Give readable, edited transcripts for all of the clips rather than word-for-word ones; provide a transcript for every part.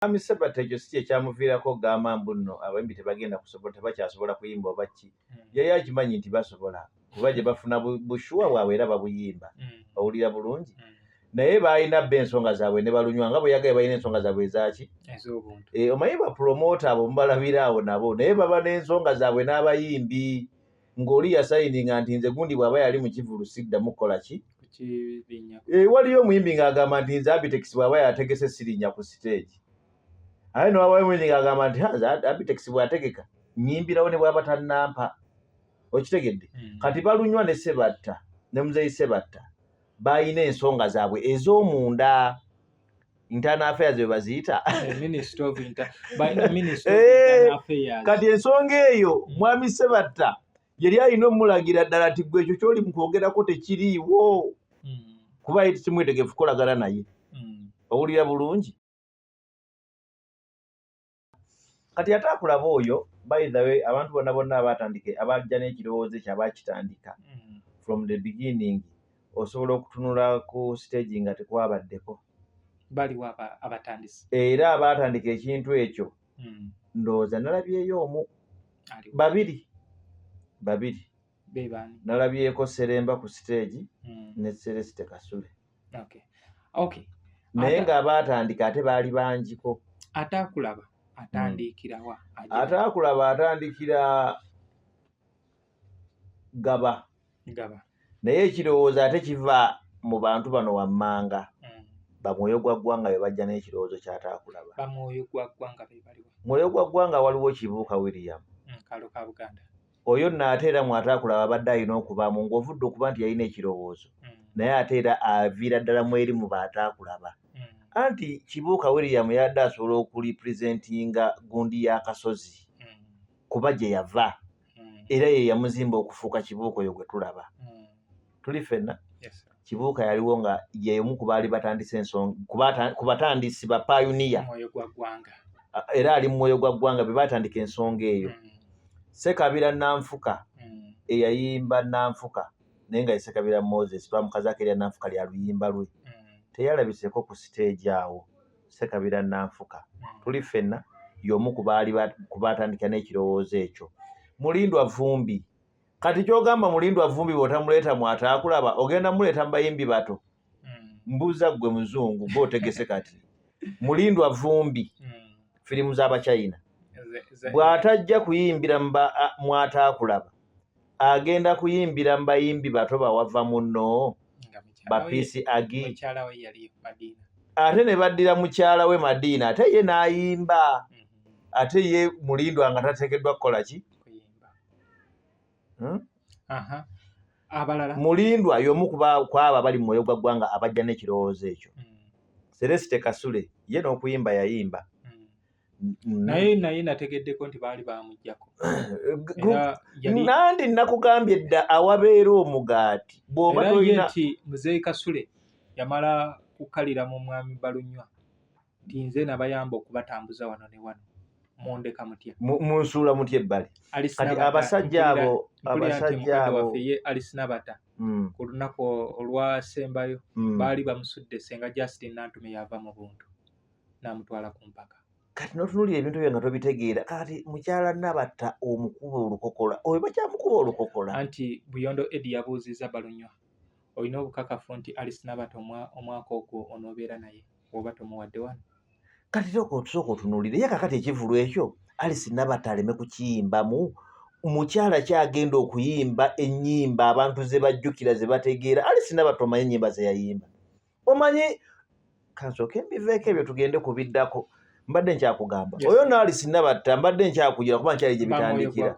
Amisebata ekyo si ekyamuviirako okugamba mbu nno abayimbi tebagenda kusobola tebakyasobola kuyimba oba ki yali akimanyi nti basobola kuba gye bafuna bushuwa bwabwe era babuyimba bawulira bulungi naye baalina bba ensonga zaabwe ne balunywa nga bwe yagaye balina ensonga zaabwe ezaki omanyi bapromota abo mubalabira awo nabo naye baba n'ensonga zaabwe n'abayimbi ng'oli yasayininga nti nze gundi bw'aba yali mu kivulu siddamu kukola ki waliyo omuyimbi ng'agamba nti nze Abitex bw'aba yategese sirinnya ku siteegi aye n'owabayo omuyimbi ng'agamba nti Abitex bw'ategeka nyimbirawo ne bw'aba tannampa okitegedde kati balunywa ne Sebatta ne Muzeeyi Sebatta balina ensonga zaabwe ez'omunda internal affairs bwe baziyita kati ensonga eyo mwami Sebatta yali alina omulagira ddala ti gwe ekyo ky'oli mu kwogerako tekiriiwo kuba ye simwetegefu kukolagana naye owulira bulungi kati ate akulaba oyo by the way abantu bonna bonna abajja n'ekirowoozo ekyo abaakitandika from the beginning osobola okutunula ku stage nga tekwabaddeko baliwo abatandisi era abaatandika ekintu ekyo ndowooza nalabyeyo omu babiri nalabyeko Seremba ku stage ne Celeste Kasule naye ng'abaatandika ate baali bangiko ataakulaba atandikira Gaba naye ekirowoozo ate kiva mu bantu bano wammanga bamwoyo gwa ggwanga be bajja n'ekirowoozo ky'ataakulaba mwoyo gwa ggwanga waliwo Kibuuka William oyo nno ate era mwataakulaba abadde alina okubaamu ng'ovudde okuba nti yalina ekirowoozo naye ate era aviira ddala mu eri mu baataakulaba anti Kibuuka William yadde asobola okulipresentinga gundi y'akasozi kuba gye yava era ye yamuzimba okufuuka Kibuuka oyo gwe tulaba tuli ffenna Kibuuka yaliwo nga yeemu ku baali batandise ensonga ku batandisi ba pioneer era ali mu mwoyo gwa ggwanga be baatandika ensonga eyo Ssekabira Nanfuka eyayimba Nanfuka naye nga ye Ssekabira Moses bamukazaako erya Nanfuka lya luyimba lwe teyalabiseko ku stage awo Ssekabira Nanfuka tuli ffenna y'omu ku baatandika n'ekirowoozo ekyo Mulindwa Vumbi kati ky'ogamba Mulindwa Vumbi bw'otamuleeta mwataakulaba ogenda muleeta mu bayimbi bato mbuuza ggwe muzungu bw'otegese kati Mulindwa Vumbi firimu z'Abachina bw'atajja kuyimbira mwataakulaba agenda kuyimbira mu bayimbi bato bawava munno bapiisi agi ate ne baddira mukyala we Madiina ate ye n'ayimba ate ye Mulindwa nga tateekeddwa kukola ki Mulindwa y'omu ku abo bali mu mwoyo gwa ggwanga abajja n'ekirowoozo ekyo Celeste Kasule ye n'okuyimba yayimba naye nategeddeko nti baali bamuggyako nandi nakugambye dda awabeera omugaati bw'oba tolina nti Muzeeyi Kasule yamala kukalira mu mwami Balunywa nti nze nabayamba okubatambuza wano ne wano mundeka mutya munsuula mutya ebbali kati abasajja abo ye Alisinabata ku lunaku olwasembayo baali bamusudde senga Justin Nantume yava mu buntu n'amutwala ku mpaka kati n'otunuulira ebintu byo nga tobitegeera kati mukyala Nabatta omukuba olukokola oyo bakyamukuba olukokola anti Buyondo Eddie yabuuzizza Balunywa olina obukakafu nti Alisinabata omwaka ogwo onoobeera naye oba tomuwadde wano kati tusooka otunuulire ye kakati ekivulu ekyo Alisinabata aleme kukiyimbamu mukyala kyagenda okuyimba ennyimba abantu ze bajjukira ze bategeera Alisinabata omanyi ennyimba ze yayimba omanyi kansooke mbiveeko ebyo tugende kubiddako mbadde nkyakugamba oyo n'Alisinabata mbadde nkyakugira kuba nkyali gye bitandikira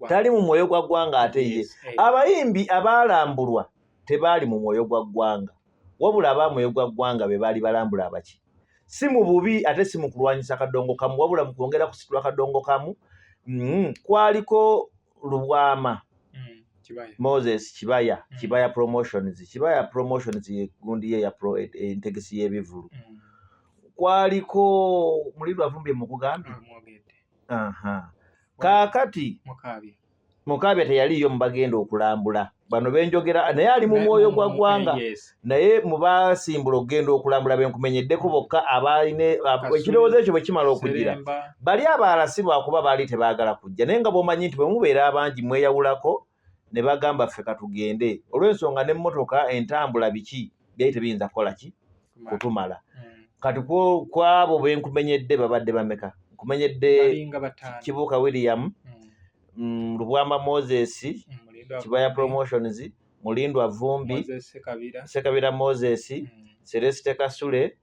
tali mu mwoyo gwa ggwanga ate ye abayimbi abaalambulwa tebaali mu mwoyo gwa ggwanga wabula abamwoyo gwa ggwanga be baali balambula abaki si mu bubi ate si mu kulwanyisa kadongo kamu wabula mu kwongera kusitula kadongo kamu kwaliko Lubwama Moses Kibaya Promotions gundi ye ya entegesi y'ebivulu kwaliko Mulindwa Vumbi mukugambye kaakati Mukaabya teyaliyo mu bagenda okulambula bano benjogera naye ali mu mwoyo gwa ggwanga naye mubasimbula okugenda okulambula benkumenyeddeko bokka abaline ekirowoozo ekyo bwe kimala okugira bali abalala si lwakuba baali tebaagala kujja naye nga bw'omanyi nti bwe mubeera abangi mweyawulako ne bagamba ffe katugende olw'ensonga n'emmotoka entambula biki byali tebiyinza kukola ki kutumala kati kwabo benkumenyedde babadde bameka nkumenyedde Kibuuka William Lubwama Moses Kibaya Promotions Mulindwa Vumbi Sekabira Moses Celeste Kasule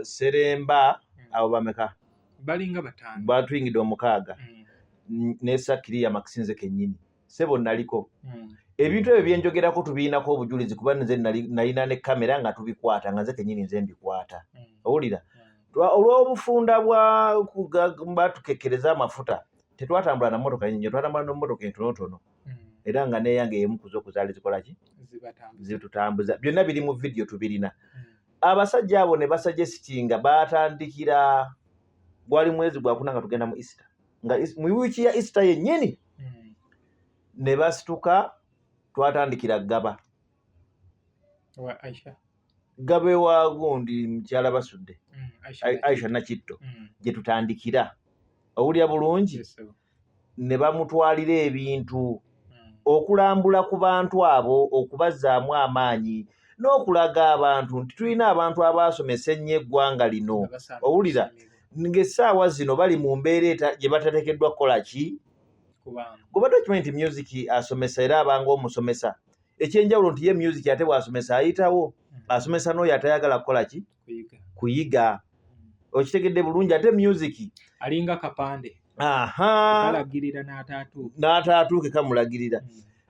Seremba abo bameka balinga batano batuyingidde omukaaga nesakiriya Makisinze kennyini sebo naliko ebintu ebyo byenjogerako tubiinako obujulizi kuba nze nalina ne kamera nga tubikwata nga nze kennyini nze mbikwata owulira olw'obufunda batukekereza amafuta tetwatambula na mmotoka nyingi twatambula n'emmotoka entonotono era nga neyange emu kuzo kuzaali zikola ki zitutambuza byonna biri mu vidiyo tubirina abasajja abo ne basuggestinga batandikira gwali mwezi gwakuna nga tugenda mu Easter nga mu wiiki ya Easter yennyini ne basituka twatandikira Gaba Gabe wa gundi mukyala basudde Aisha Nakitto gye tutandikira owulya bulungi ne bamutwalira ebintu okulambula ku bantu abo okubazzaamu amaanyi n'okulaga abantu nti tulina abantu abaasomesa ennyo eggwanga lino owulira ng'essaawa zino bali mu mbeera gye batateekeddwa kukola ki kuba document music asomesa era abanga omusomesa ekyenjawulo nti ye music ate bw'asomesa ayitawo asomesa n'oyo atayagala kukola ki kuyiga okitegedde bulungi ate music alinga kapande kalagirira n'ataatuuke kamulagirira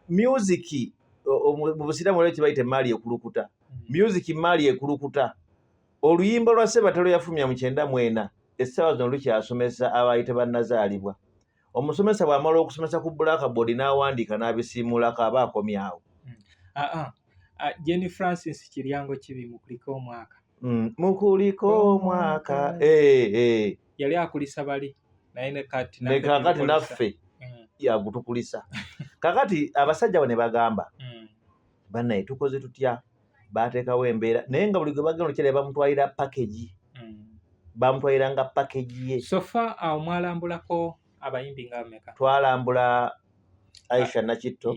music mu busiraamu olwo kibayita emaali ekulukuta music maali ekulukuta oluyimba lwa Ssebatalo yafulumya mu 94 essaawa zino lukyasomesa abayite bannazaalibwa omusomesa bw'amala okusomesa ku blackboard n'awandiika n'abisiimulako aba akomye awo Jenny Francis Kiryango kibi mukuliko omwaka mukuliko omwaka yali akulisa bali naye kakati naffe yagutukulisa kakati abasajja bane bagamba bannaye tukoze tutya bateekawo embeera naye nga buli gwe bagenda okyere bamutwalira package bamutwalira nga package ye sofa awo mwalambulako abayimbi nga bameka twalambula Aisha Nakitto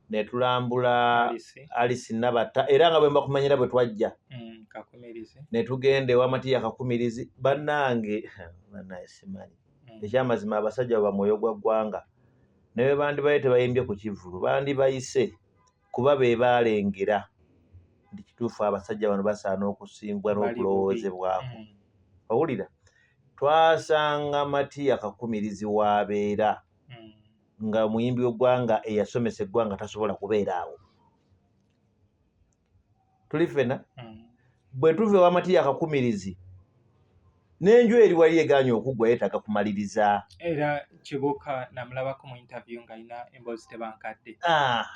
ne tulambula Alice Nabata era nga bwe mbakumanyira bwe twajja ne tugenda ewa Matiya Kakumirizi bannange bannaye simanyi ekyamazima abasajja baba mwoyo gwa ggwanga naye bandibaye tebayimbye ku kivulu bandibayise kuba be baalengera nti kituufu abasajja bano basaana okusimbwa n'okulowoozebwako owulira twasanga Matiya Kakumirizi waabeera nga muyimbi w'eggwanga eyasomesa eggwanga tasobola kubeera awo tuli ffena bwe tuva ewa Matiya Kakumirizi n'enju eri wali eganye okuggwa yeetaaga kumaliriza era Kibuuka namulabako mu interview nga alina emboozi tebankadde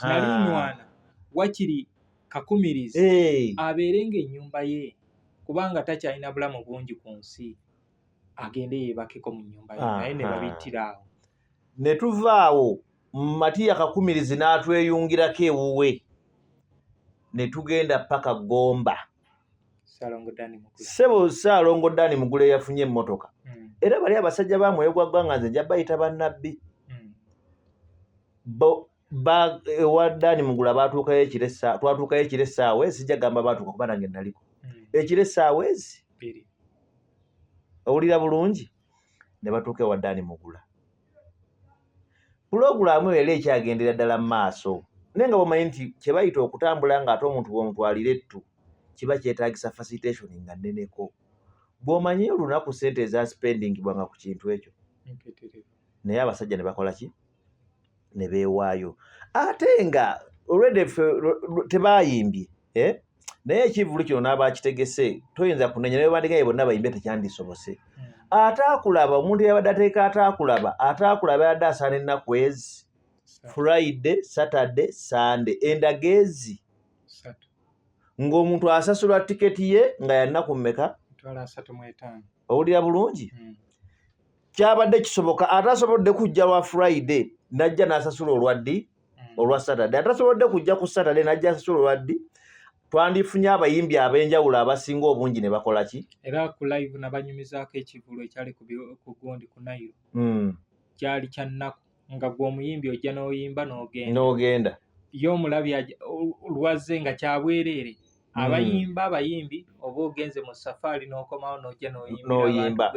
nalinywana wakiri Kakumirizi abeere ng'ennyumba ye kubanga takyalina bulamu bungi ku nsi agende yeebakeko mu nnyumba ye naye ne babittira awo ne tuvaawo Matiya Kakumirizi n'atweyungirako ewuwe ne tugenda paka Gomba Sebo Ssaalongo Dani Mugule yafunye emmotoka era bali abasajja ba mwoyo gwa ggwanga nze nja bayita bannabbi ewa Dani Mugula twatuukayo ekiro essaawa sijja gamba baatuuka kuba nange naliko ekiro essaawa ezi owulira bulungi ne batuuka ewa Dani Mugula pulogulaamu era ekyagendera ddala mu maaso naye nga bwomanyi nti kye bayita okutambula nga ate omuntu bw'omutwalira ettu kiba kyetaagisa facilitation nga nneneko bw'omanyi olunaku ssente eza spendingibwanga ku kintu ekyo naye abasajja ne bakola ki ne beewaayo ate nga olwedde ffe tebayimbye naye ekivulu kino n'abakitegese toyinza kunenya naye bandigaye bonna bayimbye tekyandisobose ataakulaba omuntu yabadde ateeka ataakulaba yadde asaana ennaku ezi Friday, Saturday, Sunday endagezi ng'omuntu asasula tiketi ye nga yannaku mmeka owulira bulungi kyabadde kisoboka ate asobodde kujja lwa Friday najja n'asasula olwaddi olwa Saturday atasobodde kujja ku Saturday najja asasula olwaddi twandifunye abayimbi ab'enjawulo abasinga obungi ne bakola ki era ku live nabanyumizaako ekivulo ekyali ku Gondi ku Nairo kyali kya nnaku nga gwe omuyimbi ojja n'oyimba n'ogenda ye omulabi lwazze nga kyabwereere abayimbi oba ogenze mu safaari n'okomawo n'ojja n'oyimba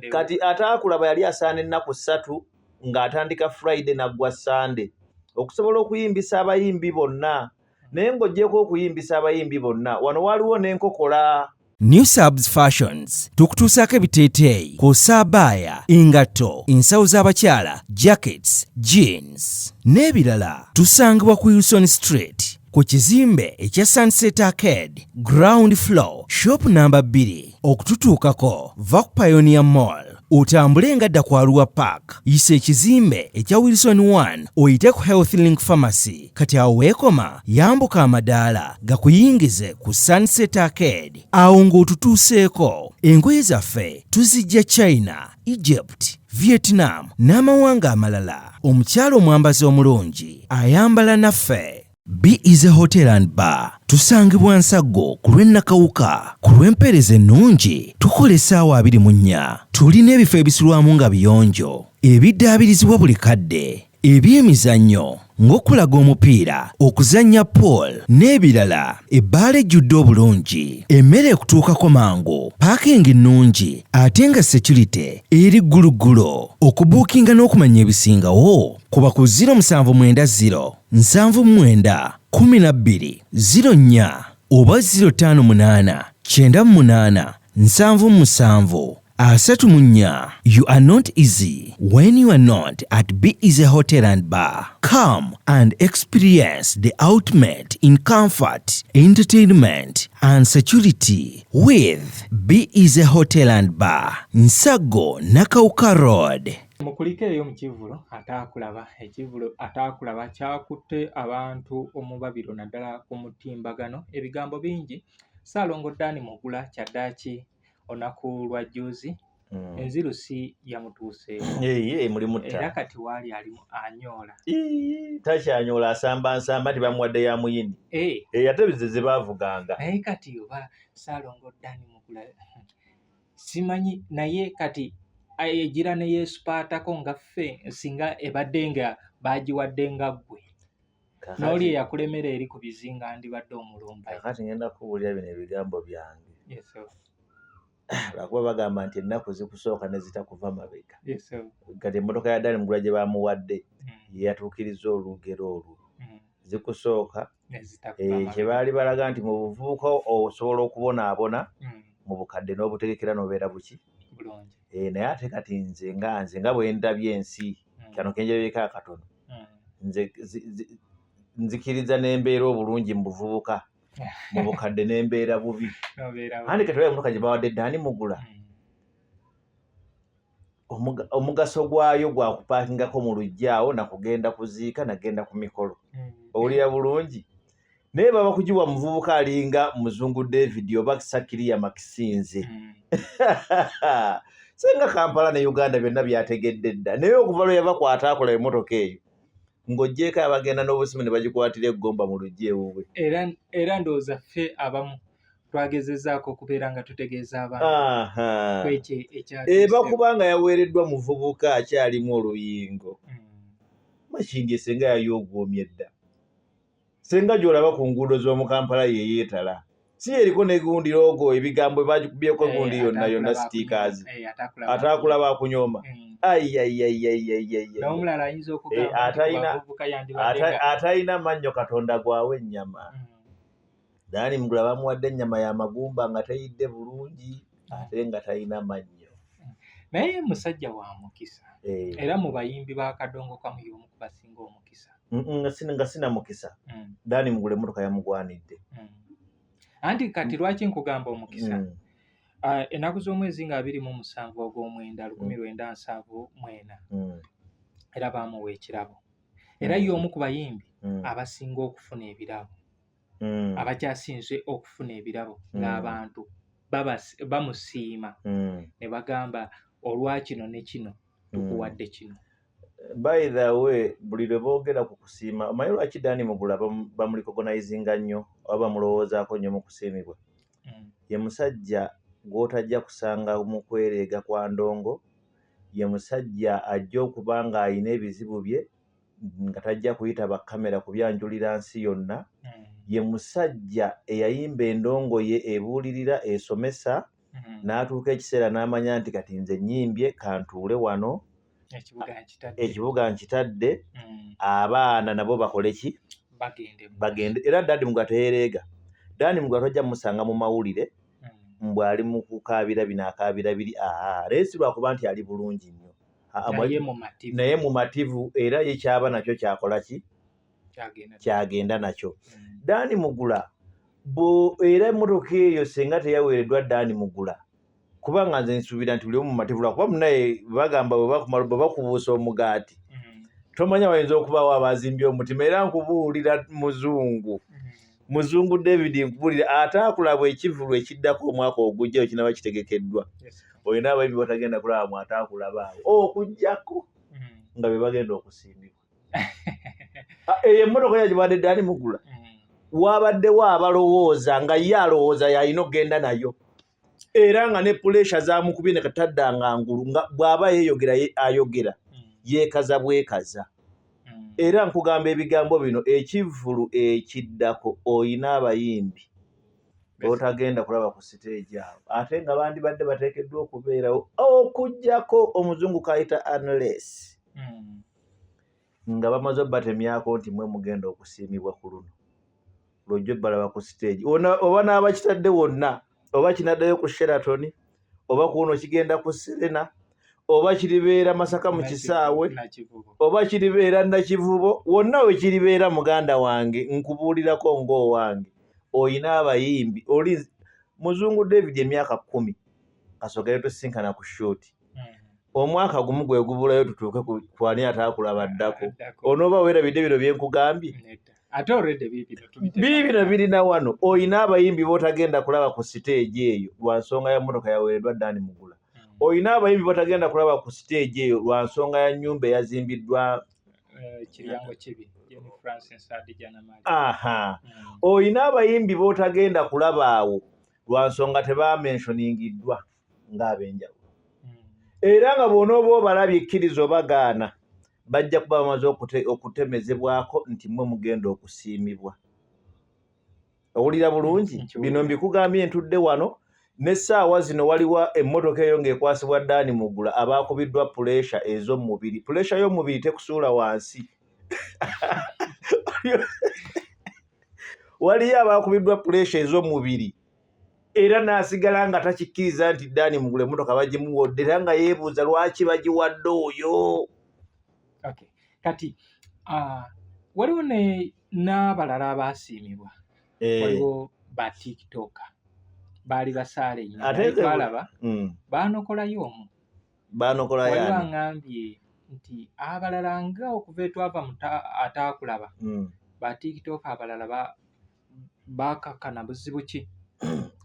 kati ataakulaba yali asaana ennaku 3 ng'atandika Friday naggwa Sunday okusobola okuyimbisa abayimbi bonna naye ng'oggyeko okuyimbisa abayimbi bonna wano waliwo n'enkokola. New Subs Fashions tukutuusaako ebiteeteeyi kw'ossa abaya, engatto, ensawo z'abakyala, jackets, jeans n'ebirala. Tusangibwa ku Wilson Street ku kizimbe ekya Sunset Arcade ground floor shop number 2 okututuukako va ku Pioneer Mall otambule nga dda ku Arua Park yisa ekizimbe ekya Wilson 1 oyite ku Health Link Pharmacy kati awo weekoma yambuka amadaala gakuyingize ku Sunset Arcade awo ng'otutuuseeko. Engoye zaffe tuzijja China, Egypt, Vietnam n'amawanga amalala. Omukyala omwambazi omulungi ayambala naffe. Be Easy Hotel and Bar tusangibwa Nsaggo ku lw'Ennakawuka ku lw'empeereza ennungi tukola essaawa 24. Tulina ebifo ebisulwamu nga biyonjo ebiddaabirizibwa buli kadde eby'emizannyo ng'okulaga omupiira, okuzannya pool n'ebirala. Ebbaala ejjudde obulungi, emmere ekutuukako mangu, paakingi nnungi ate nga security eri gguluggulo. Okubuukinga n'okumanya ebisingawo kuba ku 0790 79 12 04 oba 058 98 77 34. You are not easy when you are not at Be Easy Hotel and Bar. Come and experience the ultimate in comfort, entertainment and security with Be Easy Hotel and Bar, Nsaggo, Nakawuka Road. Mukulikeeyo mu kivulo ataakulaba. Ekivulo ataakulaba kyakutte abantu omubabiro naddala ku mutimbagano. Ebigambo bingi. Ssaalongo Dani Mugula kyaddaaki onaku lwa jjuuzi enzirusi yamutuuseeko muli mutta era kati waali alimu anyoola takyanyola asamba tebamuwadde ya muyini ate bize ze baavuganga naye kati oba Ssaalongo Dani Mugula simanyi naye kati egira ne yeesupaatako nga ffe singa ebadde nga baagiwadde nga ggwe n'oli eyakulemera eri ku bizinga andibadde omulumba. Kati ngenda kubuulira bino ebigambo byange lwakuba bagamba nti ennaku zikusooka ne zitakuva mabega. Kati emmotoka ya Dani Mugula gye baamuwadde yeyatuukiriza olugero olwo zikusooka kye baali balaga nti mu buvubuka osobola okubonaabona mu bukadde n'obutegekera n'obeera buki naye ate kati nze nga bwe ndabye ensi kano kenjebeeko akatono nzikiriza n'embeera obulungi mu buvubuka mu bukadde n'embeera bubi andi kati emotoka gye bawadde Dani Mugula omugaso gwayo gwa kupaakingako mu lujjaawo nakugenda kuziika nagenda ku mikolo owulira bulungi naye baba kugiwa muvubuka alinga Muzungu David oba Sakiriya Makisinze senga Kampala ne Uganda byonna byategedde dda naye okuva lwe yava kwataakola emmotoka eyo ng'oggyeko abagenda n'obusimu ne bagikwatira eggomba mu luggi ewuwe era ndowooza ffe abamu twagezezaako okubeera nga tutegeeza abantu kwekyo eba kubanga yaweereddwa muvubuka akyalimu oluyingo makindi esenga yayoogomye dda senga gy'olaba ku nguudo z'omu Kampala ye yeetala si eriko ne gundi logo ebigambo bagikubyeko gundi yonna stickers ataakulaba akunyooma atalina mannyo Katonda gwawe ennyama. Dani Mugula bamuwadde ennyama ya magumba nga teyidde bulungi ate nga talina mannyo naye musajja wa mukisa era mu bayimbi ba Kadongo kamu y'omu ku basinga omukisa nga sina mukisa Dani Mugula emmotoka yamugwanidde anti kati lwaki nkugamba omukisa ennaku z'omwezi nga 27 ogw'omwenda 1974 era baamuwa ekirabo era y'omu ku bayimbi abasinga okufuna ebirabo abakyasinze okufuna ebirabo ng'abantu bamusiima ne bagamba olwa kino ne kino tukuwadde kino By the way, buli lwe boogera ku kusiima, omanyi lwaki Dani Mugula bamulicognizinga nnyo oba bamulowoozaako nnyo mu kusiimibwa? Ye musajja gw'otajja kusanga mu kwereega kwa ndongo, ye musajja ajja okuba nga alina ebizibu bye nga tajja kuyita bakkamera kubyanjulira nsi yonna. Ye musajja eyayimba endongo ye ebuulirira esomesa n'atuuka ekiseera n'amanya nti kati nze nnyimbye kantuule wano ekibuga nkitadde abaana nabo bakole ki bagende. Era Dani Mugula teyereega. Dani Mugula tojja musanga mu mawulire mbw'ali mu kukaabira bino akaabira biri leesi lwakuba nti ali bulungi nnyo naye mumativu era ye kyaba nakyo kyakola ki kyagenda nakyo. Dani Mugula era emmotoka eyo senga teyaweereddwa Dani Mugula kubanga nze nsuubira nti buli omu mumativu lwakuba munaye bagamba bwe bakubuusa omugaati tomanya wayinza okubaawo abazimbye omutima. Era nkubuulira muzungu David nkubuulira ataakulaba ekivulu ekiddako omwaka ogujjayo kinaba kitegekeddwa. Olina abayimbi batagenda kulaba mu ataakulabaawo okujjako nga be bagenda okusimbibwa. Eyo emmotoka yagibadde Dani Mugula waabaddewo abalowooza nga ye alowooza yalina okgenda nayo era nga ne puleesha zaamukubye ne kataddanga ngulu nga bw'aba yeeyogera ayogera yeekaza bwekaza. Era nkugamba ebigambo bino ekivvulu ekiddako oyina abayimbi otagenda kulaba ku siteegi awo ate nga bandibadde bateekeddwa okubeerawo okujjako omuzungu kayita unless nga bamaze obbatemyako nti mwe mugenda okusiimibwa ku luno lwojjo balaba ku siteegi oba n'abakitadde wonna oba kinaddayo ku Sheraton oba kuno kigenda ku Serena oba kiribeera Masaka mu kisaawe oba kiribeera Nakivubo wonna we kiribeera muganda wange nkubuulirako ng'owange oyina abayimbi oli muzungu David emyaka 10 kasogere tusinkana ku shooti omwaka gumu gwe gubulayo tutuuke ku ani ataakulaba ddako onooba weerabidde bino bye nkugambye ate already bibino birina wano oyina abayimbi b'otagenda kulaba ku siteegi eyo lwa nsonga ya mmotoka yaweereddwa Dani Mugula. Oyina abayimbi b'otagenda kulaba ku siteegi eyo lwa nsonga ya nnyumba eyazimbiddwa Kiryango Kibi Francis Adija Namali. Oyina abayimbi b'otagenda kulaba awo lwa nsonga tebaamentioningiddwa ng'ab'enjawulo. Era nga bw'onooba obalabye ekkiriza obagaana bajja kuba bamaze okutemezebwako nti mwe mugenda okusiimibwa. Owulira bulungi bino mbikugambye ntudde wano n'essaawa zino waliwo emmotoka eyo ng'ekwasibwa Dani Mugula abaakubiddwa puleesha ez'omubiri. Puleesha y'omubiri tekusuula wansi waliyo abaakubiddwa puleesha ez'omubiri era n'asigala nga takikkiriza nti Dani Mugula emmotoka bagimuwodde era nga yeebuuza lwaki bagiwadde oyo. Okay. Kati waliwo n'abalala abaasiimibwa waliwo ba TikTok baali basaale nnyo balaba baanokolayo omu waliwo aŋŋambye nti abalala nga okuva etwava mu ataakulaba ba TikTok abalala baakakkana buzibu ki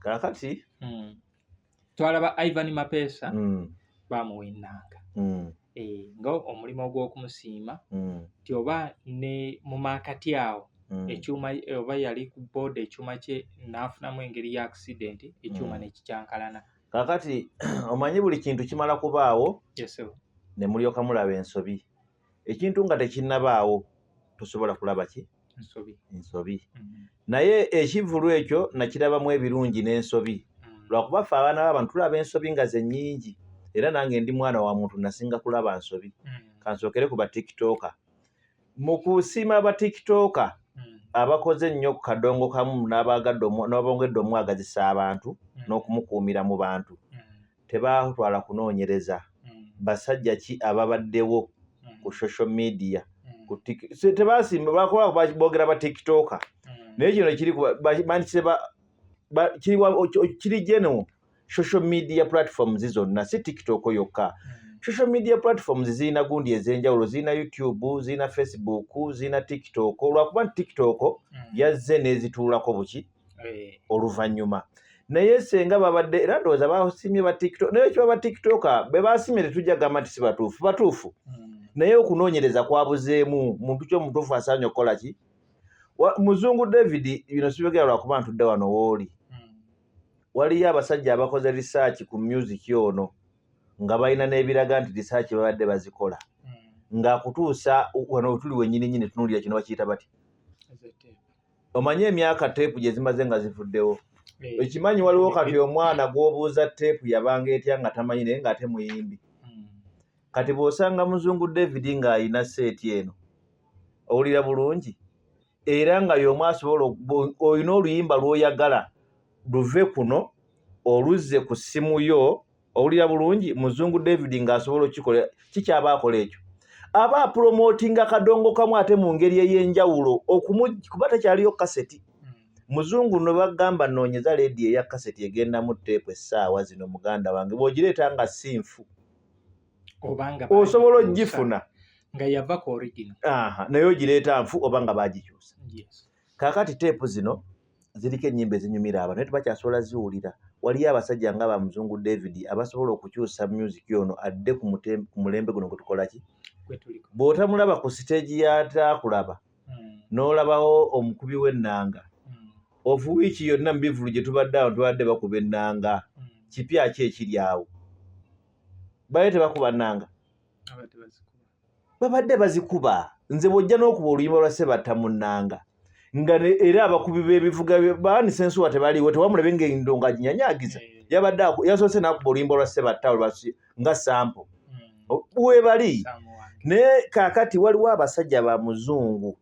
kaakati twalaba Ivan Mapesa baamuwa ennanga nga omulimu ogw'okumusiima nti oba ne mu maakati awo ekyuma oba yali ku booda ekyuma kye n'afunamu engeri ya accident ekyuma nekikyankalana. Kaakati omanyi buli kintu kimala kubaawo ne mulyoka mulaba ensobi. Ekintu nga tekinnabaawo tosobola kulaba ki ensobi. Naye ekivvulu ekyo nakirabamu ebirungi n'ensobi lwakuba ffe abaana b'abantu tulaba ensobi nga ze nnyingi era nange ndi mwana wa muntu nasinga kulaba nsobi. Kansookere ku ba TikToker. Mu kusiima ba TikToker abakoze ennyo ku kadongo kamu n'abongedde omwagazisa abantu n'okumukuumira mu bantu tebaatwala kunoonyereza basajja ki ababaddewo ku social media tebasimba bakola boogera ba TikToker naye kino kiri general social media platforms zonna si TikTok yokka. Social media platforms zirina gundi ez'enjawulo, zirina YouTube, zirina Facebook, zirina TikTok. Olwakuba TikTok yazze n'ezituulako buki oluvannyuma. Naye senga babadde era ndowooza basiimye ba TikTok naye kiba ba TikToker be basiimye tetujja gamba nti si batuufu naye okunoonyereza kwabuzeemu muntu ky'omutuufu asaanye okukola ki. Muzungu David bino sibigera lwakuba ntudde wano wooli. Waliyo abasajja abakoze research ku music ono nga balina n'ebiraga nti research babadde bazikola ng'akutuusa wano tuli wennyini tunuulira kino bakiyita bati. Omanyi emyaka teepu gye zimaze nga zivuddewo. Ekimanyi waliwo kati omwana gw'obuuza teepu yabanga etya nga tamanyi naye ng'ate muyimbi. Kati bw'osanga Muzungu David ng'ayina seeti eno owulira bulungi era nga y'omu asobola olina oluyimba lw'oyagala luve kuno oluzze ku ssimu yo owulira bulungi Muzungu David ng'asobola okikola kikyaba akola ekyo. Aba promotinga kadongo kamu ate mu ngeri ey'enjawulo kuba tekyaliyo kaseti. Muzungu no bagamba noonyeza leedi eya kaseti egenda mu teepu essaawa zino muganda wange bw'ogireeta nga sinfu osobola ogifuna nga yava ku original. Naye ogireeta nfu oba nga baagikyusa. Kaakati teepu zino ziriko ennyimba ezinyumira abantu naye tebakyasobola ziwulira. Waliyo abasajja nga ba Muzungu David abasobola okukyusa music ono adde ku mulembe guno gwe tukola ki. Bw'otamulaba ku siteegi y'ataakulaba n'olabawo omukubi w'ennanga ofu wiiki yonna mu bivulu gye tubadde awo tubadde bakuba ennanga kipya ki ekiri awo. Baye tebakuba nnanga babadde bazikuba. Nze bw'ojja n'okuba oluyimba lwa Ssebatta mu nnanga nga era abakubi b'ebivuga baani sensuwa tebaliwo tewamulabe ng'endo nga ginyanyagiza yabadde yasoose n'akuba oluyimba lwa Ssebatta nga sampo webali. Naye kaakati waliwo abasajja ba Muzungu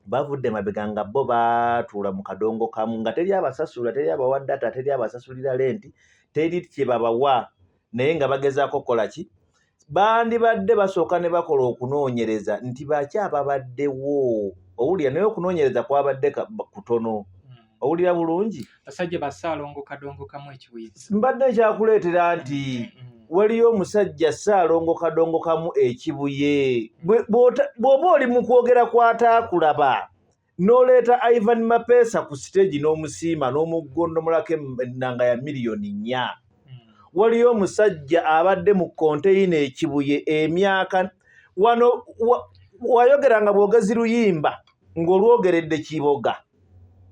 bavudde mabega nga bo baatuula mu kadongo kamu nga teri abasasula teri abawa data teri abasasulira lenti teri kye babawa naye nga bagezaako kukola ki. Bandibadde basooka ne bakola okunoonyereza nti baki ababaddewo owulira naye okunoonyereza kwabadde kutono owulira bulungi. Basajja ba Ssaalongo kadongo kamu ekibuye mbadde nkyakuleetera nti waliyo omusajja Ssaalongo kadongo kamu ekibuye bw'oba oli mu kwogera kwataakulaba n'oleeta Ivan Mapesa ku siteegi n'omusiima n'omuggondomulako ennanga ya miliyoni 4. Waliyo omusajja abadde mu konteyina ekibuye emyaka wano wayogeranga bwogezi luyimba ng'olwogeredde Kiboga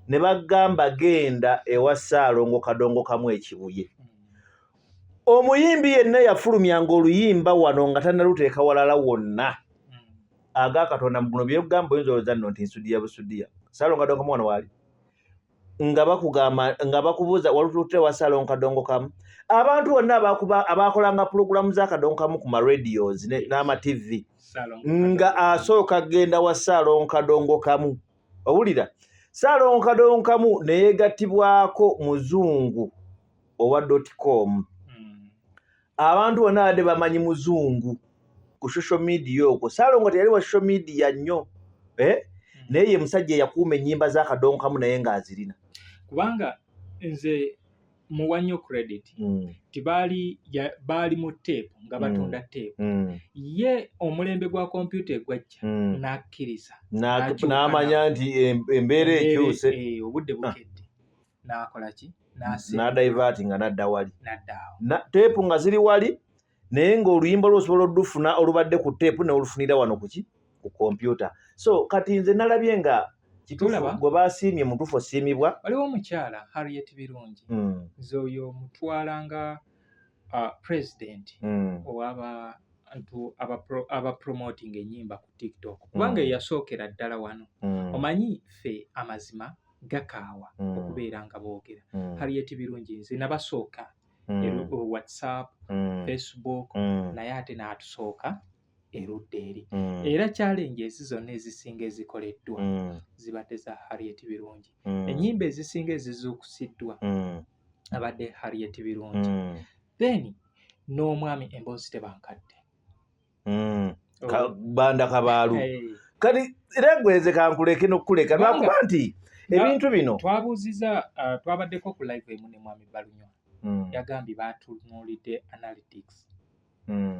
ne bagamba genda ewa Ssaalongo kadongo kamu ekibuye. Omuyimbi yenna yafulumyanga oluyimba wano nga tannaluteeka walala wonna. Aga Katonda muguno byegamba oyinza olowooza nno nti nsudiya busudiya. Ssaalongo kadongo kamu wano waali nga bakugamba nga bakubuuza walutute wa Ssaalongo kadongo kamu. Abantu bonna abaakolanga pulogulaamu za kadongo kamu ku maradios n'ama TV nga asooka genda wa Ssaalongo kadongo kamu. Owulira Ssaalongo kadongo kamu ne yeegattibwako Muzungu owa .com. Abantu bonna badde bamanyi Muzungu ku social media okwo. Ssaalongo teyali wa social media nnyo naye ye musajja yakuuma ennyimba za kadongo kamu naye ng'azirina. Kubanga nze muwa nnyo credit tibaali mu teepu nga batunda teepu ye omulembe gwa kompyuta egwajja n'akkiriza n'amanya nti embeera ekyuse obudde bukedde n'akola ki n'adaivatinga n'adda wali teepu nga ziri wali naye ng'oluyimba lw'osobola oddufuna olubadde ku teepu n'olufunira wano ku kompyuta. So kati nze nalabye nga kituufu gwe baasiimye mutuufu osiimibwa. Waliwo omukyala Harriet Birungi nze oyo mutwalanga president ow'abantu abapromoting ennyimba ku TikTok kubanga yasookera ddala wano. Omanyi ffe amazima gakaawa okubeera nga boogera. Harriet Birungi nze nabasooka WhatsApp, Facebook naye ate n'atusooka erudda eri. Era challenge ezi zonna ezisinga ezikoleddwa zibadde za Harriet Birungi. Ennyimba ezisinga ezizuukusiddwa abadde Harriet Birungi. Then n'omwami emboozi tebankadde Banda Kabaalu. Kati era gweze kankuleke n'okuleka lwakuba nti ebintu bino twabuuziza twabaddeko ku live emu ne mwami Balunywa yagambye baatunuulidde analytics.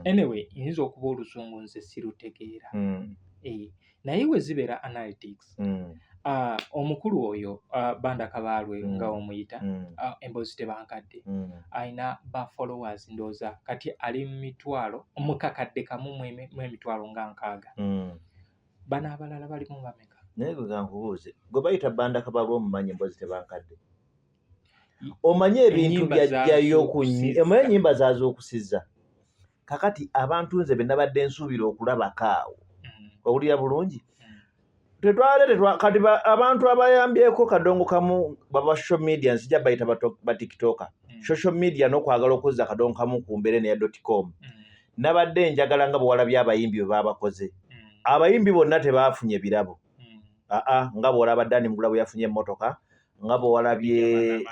Anyway yinza okuba oluzungu nze sirutegeera naye we zibeera analytics omukulu oyo Banda Kabalwe nga omuyita emboozi tebankadde alina ba followers ndooza kati ali mu mitwalo omukakadde kamu mu emitwalo nga 6 bano abalala balimu bameka naye gwe gankubuuze gwe bayita Banda Kabalwe omumanyi emboozi tebankadde omanyi ebintu byajjayo omanyi ennyimba zazookusiza kakati abantu nze be nabadde nsuubira okulabako awo owulira bulungi kati abantu abayambyeko kadongo kamu baba social media nsijja bayita ba tiktoka social media n'okwagala okuzza kadongo kamu ku mbeera neya .com nabadde njagala nga bwewalabye abayimbi bwe baabakoze abayimbi bonna tebaafunye birabo nga bw'olaba Dani Mugula bwe yafunye emmotoka nga bw'olabye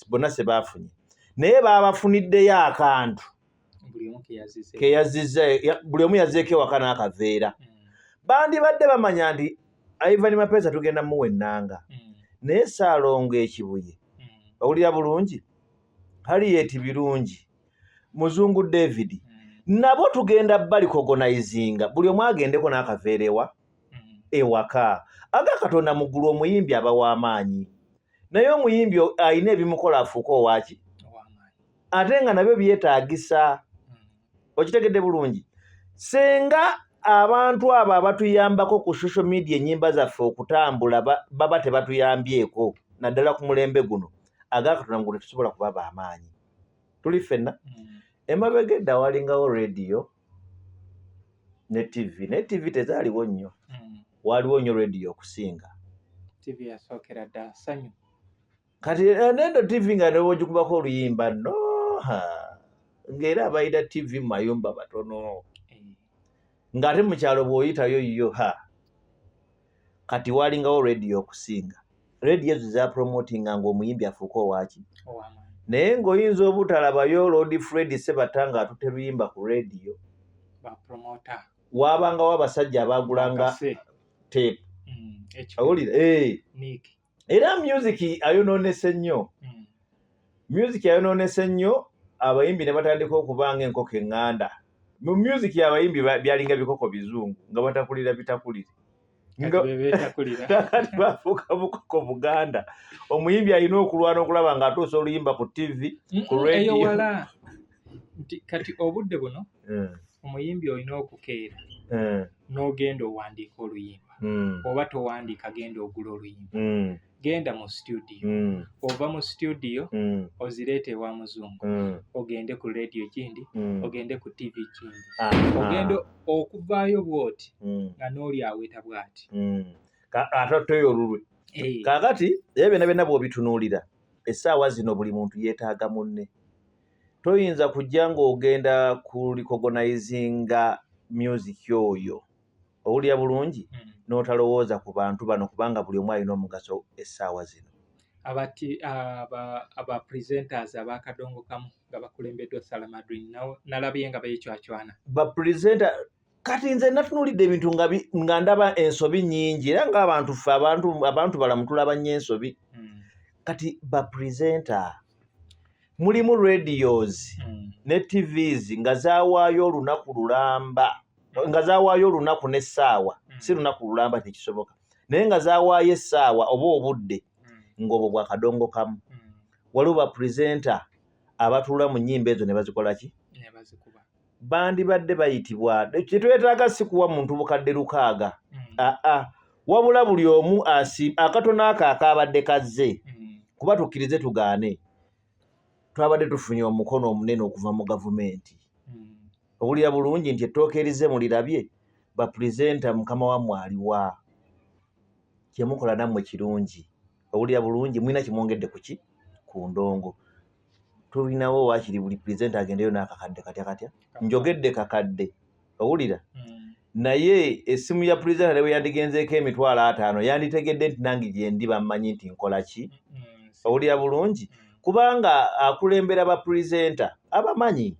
bonna se baafunye naye baabafuniddeyo akantu keyaziza buli omu yazzeeko ewaka n'akaveera bandibadde bamanya nti Ivan Mapesa tugenda muwa ennanga naye Ssaalongo Ekibuye owulira bulungi Harriet Birungi Muzungu David nabo tugenda balikogonaizinga buli omu agendeko n'akaveera ewaka aga Katonda muggulu omuyimbi aba w'amaanyi naye omuyimbi alina ebimukola afuuka owaki ate nga nabyo byetaagisa okitegedde bulungi senga abantu abo abatuyambako ku social media ennyimba zaffe okutambula baba tebatuyambyeko naddala ku mulembe guno aga Katonda muggulu tetusobola kubaba amaanyi tuli ffenna emabega edda walingawo radio ne TV naye TV tezaaliwo nnyo waliwo nnyo radio okusinga TV yasookera dda ssanyu kati nendo TV nga newogikubako oluyimba no ng'era abayita TV mu mayumba batono ng'ate mu kyalo bw'oyitayo yo kati walingawo radio okusinga radio ezo za promotinga ng'omuyimbi afuuka owaki naye ng'oyinza obutalabayo Lord Fred Sebatanga atute luyimba ku radio waabangawo abasajja abaagulanga tape awulira era music ayonoonese nnyo abayimbi ne batandika okubanga enkoko eŋŋanda mu music abayimbi byalinga bikoko bizungu nga batakulira bitakulire kati bafuuka bukoko Buganda omuyimbi alina okulwana okulaba ng'atuusa oluyimba ku TV ku radio eyowala nti kati obudde buno omuyimbi olina okukeera n'ogenda owandiika oluyimba oba towandiika genda ogula oluyimba genda mu studio ova mu studio ozireete ewa muzungu ogende ku radio gindi ogende ku TV gindi ogende okuvaayo bwoti nga n'oli aweta bwati ate toyo olulwe kaakati ebyo byonna byonna bw'obitunuulira essaawa zino buli muntu yeetaaga munne toyinza kujja ng'ogenda ku recognizinga music oyo owulira bulungi n'otalowooza ku bantu bano kubanga buli omu alina omugaso essaawa zino aba presenters abakadongo kamu nga bakulembeddwa Salamadrin nalabye nga beekyacwana ba presenter kati nze natunuulidde ebintu nga ndaba ensobi nnyingi era ng'abantu ffe abantu balamu tulaba nnyo ensobi kati ba presenter mulimu radios ne TVs nga zaawaayo olunaku lulamba nga zaawaayo olunaku n'essaawa si lunaku lulamba tekisoboka naye nga zaawaayo essaawa oba obudde ng'obwo bwa kadongo kamu waliwo ba presenter abatuula mu nnyimba ezo ne bazikola ki bandibadde bayitibwa kyetwetaaga si kuwa muntu bukadde 600 wabula buli omu akatono ako akaabadde kazze kuba tukkirize tugaane twabadde tufunye omukono omunene okuva mu gavumenti owulira bulungi nti ettooka erize mulirabye ba presenter mukama wammwe aliwa kyemukola nammwe kirungi owulira bulungi mulina kimwongedde kuki ku ndongo tulinawo waakiri buli presenter agendeyo n'akakadde katya njogedde kakadde owulira naye essimu ya presenter ne bwe yandigenzeeko emitwalo 5 yanditegedde nti nange gye ndi bammanyi nti nkola ki owulira bulungi kubanga akulembera ba presenter abamanyi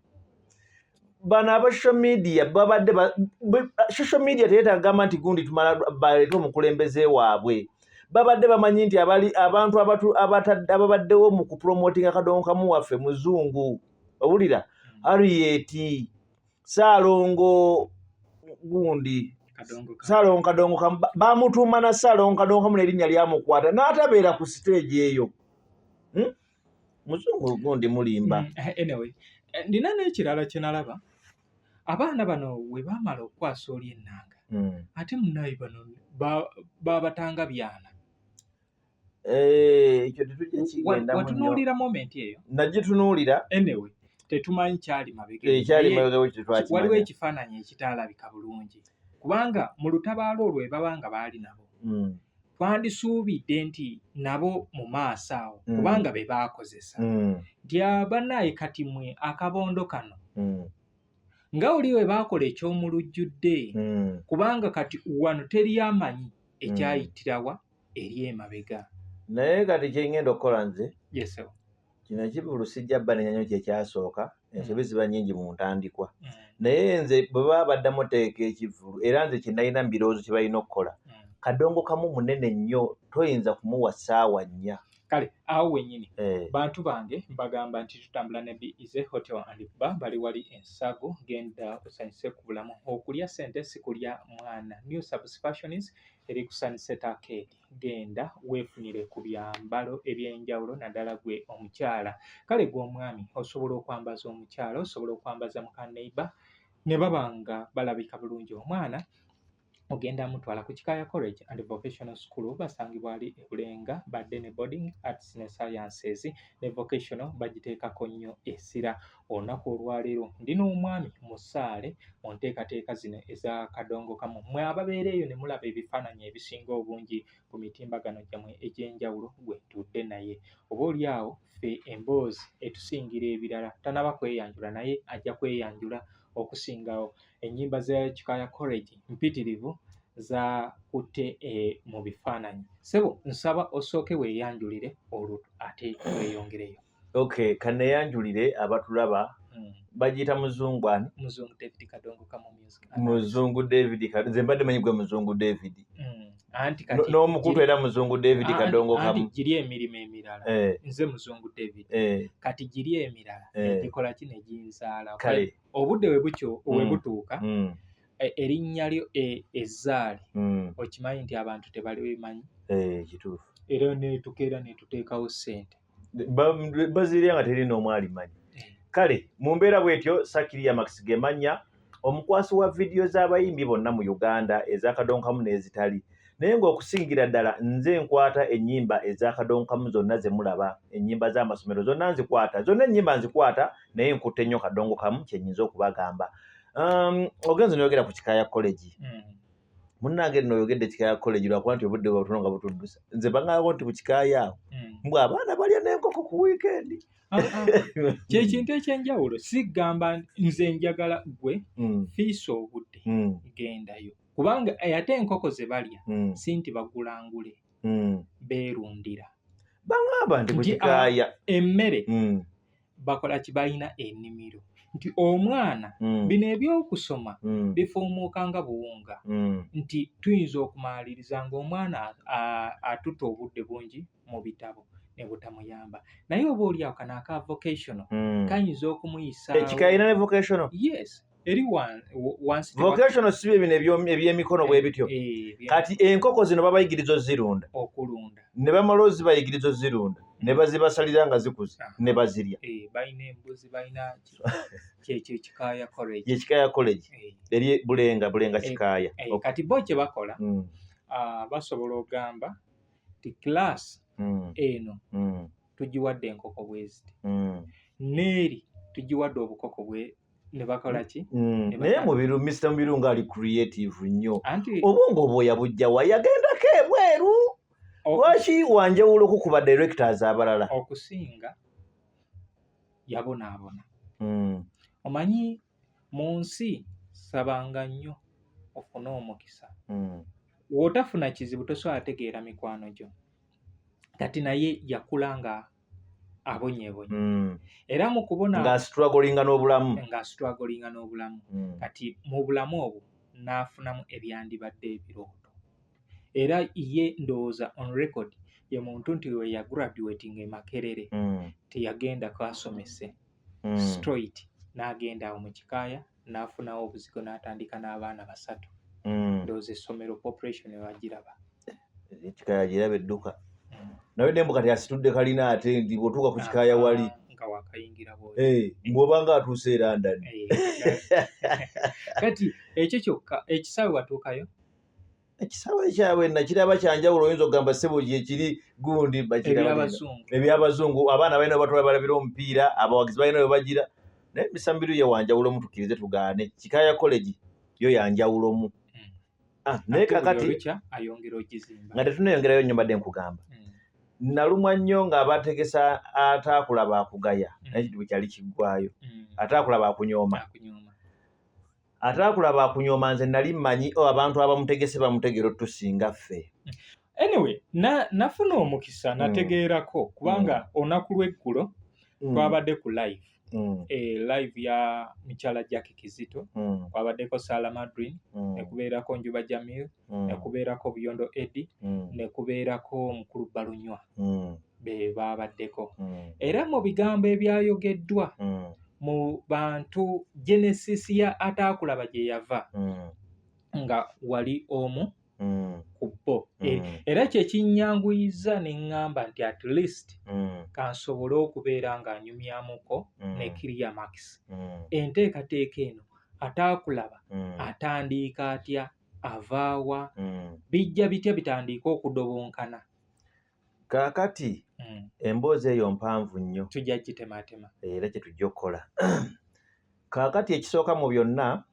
bano aba social media babadde social media teyeetagamba nti gundi tumala baleete omukulembeze waabwe babadde bamanyi nti abantu ababaddewo mu kupromotinga kadongo kamu waffe muzungu owulira Harriet Ssaalongo gundi Salongo Kadongo Kamu bamutuuma na Salongo Kadongo Kamu n'erinnya lyamukwata n'atabeera ku stage eyo. Muzungu gundi mulimba. Anyway, ndina n'ekirala kye nalaba. Abaana bano we baamala okukwasa oli ennanga. Ate munnaye bano babatanga byana. Ekyo tetujja kigenda munnyo. Watunuulira moment eyo? Nagitunuulira. Anyway, tetumanyi kyali mabega. Kyali mabega we tetwakimanya. Waliwo ekifaananyi ekitaalabika bulungi. Kubanga mu lutabaalo olwo we baba nga baali nabo. Twandisuubidde nti nabo mu maaso awo kubanga be baakozesa. Nti abannaye kati mmwe akabondo kano. Nga oli we baakola eky'omulujjudde kubanga kati wano teri amanyi ekyayitirawa eri emabega. Naye kati kye ngenda okukola nze kino kibulusijja bba n'enyanyo kye kyasooka ensobi ziba nnyingi mu ntandikwa naye nze bwe baba baddamu teeka ekivulu era nze kye nalina mu birowoozo kye balina okukola Kadongo Kamu munene nnyo toyinza kumuwa ssaawa 4. Kale awo wennyini bantu bange mbagamba nti tutambula ne Bize Hotel and Bar bali wali ensago genda osanyuse ku bulamu okulya ssente si kulya mwana. New Subs Fashions eri ku Sunset Arcade genda weefunire ku byambalo eby'enjawulo naddala gwe omukyala. Kale gwe omwami osobola okwambaza omukyala osobola okwambaza muka neighbor ne babanga balabika bulungi. Omwana ogenda mutwala ku Kikaya College and Vocational School basangibwa ali e Bulenga badde ne boarding arts ne sciences ne vocational bagiteekako nnyo essira. Olunaku olwaleero ndina omwami musaale mu nteekateeka zino eza Kadongo Kamu. Mmwe ababeera eyo ne mulaba ebifaananyi ebisinga obungi ku mitimbagano gyammwe egy'enjawulo gwe tudde naye. Oba oli awo ffe emboozi etusingira ebirala tanaba kweyanjula naye ajja kweyanjula okusingawo. Ennyimba za Kikaya College mpitirivu za kutte mu bifaananyi. Sebo nsaba osooke weeyanjulire olwo ate weeyongereyo. Okay, kaneyanjulire abatulaba bagiyita muzungu ani? Muzungu David Kadongo Kamu music. Muzungu David nze mbadde manyi gwe muzungu David. Anti kati n'omukutu era muzungu David Kadongo Kamu. Anti giri emirimu emirala. Nze muzungu David. Kati giri emirala gikola ki ne ginzaala. Kale obudde we butyo we butuuka erinnya lyo ezzaali okimanyi nti abantu tebali bimanyi. Kituufu. Era netukeera netuteekawo ssente. Bazirya nga teri n'omu alimanyi. Kale mu mbeera bwetyo Sakiriya Max Gemanya omukwasi wa vidiyo z'abayimbi bonna mu Uganda eza Kadongo Kamu n'ezitali. Naye ng'okusingira ddala nze nkwata ennyimba eza Kadongo Kamu zonna ze mulaba ennyimba z'amasomero zonna nzikwata zonna ennyimba nzikwata naye nkutte nnyo Kadongo Kamu kye nnyinza okubagamba. Ogenze n'oyogera ku Kikaya College. Munnange nno oyogedde Kikaya College lwakuba nti obudde bwa butono nga butuddusa. Nze bangamba nti ku Kikaya awo mbwe abaana balya n'enkoko ku wiikendi. Kye kintu ekyenjawulo sigamba nze njagala gwe fiisa obudde gendayo kubanga ate enkoko ze balya si nti bagulangule beerundira. Bangamba nti ku Kikaya emmere bakola kibalina ennimiro nti omwana bino ebyokusoma bifuumuuka nga buwunga nti tuyinza okumaliriza ng'omwana atutta obudde bungi mu bitabo ne butamuyamba naye oba oli awo kana aka vocational kayinza okumuyisa. Ekikaya ina ne vocational? Yes. Eri vocational si bino ebyemikono bwe bityo. Kati enkoko zino babayigiriza ozirunda. Okulunda. Ne bamala ozibayigiriza ozirunda. Ne bazibasalira nga zikuze ne bazirya. Balina embuzi balina kyekyo Kikaya College. Ye Kikaya College. Eri Bulenga Kikaya. Kati bo kye bakola basobola ogamba ti class eno tugiwadde enkoko bweziti neeri tugiwadde obukoko bwe ne bakola ki? Naye Mr. Mubirungu ali creative nnyo. Obwongo obwoya bujjawa yagendako ebweru. Lwaki wanjawulo okukuba directors abalala? Okusinga yabonaabona. Omanyi mu nsi sabanga nnyo ofune omukisa. Wotafuna kizibu tosobola tegeera mikwano gyo. Kati naye yakula nga abonyeebonye. Era mu kubona nga strugglinga n'obulamu. Kati mu bulamu obwo n'afunamu ebyandibadde ebirooto. Era ye ndowooza on record ye muntu nti we yagraduating e Makerere teyagenda kwasomese straight n'agenda awo mu Kikaya n'afunawo obuzigo n'atandika n'abaana 3. ndowooza essomero population ebagiraba ekikaaya giraba edduka nawe dembo kati asitudde kalina ate ndi bw'otuuka ku kikaaya wali nga wakayingira bw'oba nga atuuse e London. Kati ekyo kyokka ekisaawe watuukayo? Ekisaawe kyabwe nakiraba kyanjawulo, oyinza okugamba ssebo ekiri gundi ebyabazungu, abaana balina batwala balabira omupiira, abawagizi balina we bagira, naye Bisambiru ye wanjawulomu, tukkirize tugaane. Kikaaya college yo yanjawulomu. Naye kakati nga tetunayongerayo nnyo mbadde nkugamba nalumwa nnyo ng'abategesa ataakulaba akugaya naye kitu bwe kyali kiggwayo, ataakulaba akunyooma. Ataakulaba akunyooma nze nali mmanyi abantu abamutegese bamutegera otusinga ffe. Anyway, nafuna omukisa nategeerako kubanga olunaku lw'eggulo twabadde ku live. Live ya Mukyala Jackie Kizito, kwabaddeko Sala Madrin, nekubeerako Njuba Jamil, nekubeerako Buyondo Eddie, nekubeerako Mukulu Balunywa, be baabaddeko. Era mu bigambo ebyayogeddwa mu bantu genesis ya ataakulaba gye yava nga wali omu ku bo. Era kyekinnyanguyiza ne ŋŋamba nti at least kansobole okubeera nga anyumyamuko ne Kiria Max. Enteekateeka eno ataakulaba atandiika atya, avaawa, bijja bitya bitandiika okudobonkana? Kaakati emboozi eyo mpanvu nnyo, tujja gitemaatema era kye tujja okukola. Kaakati ekisooka mu byonna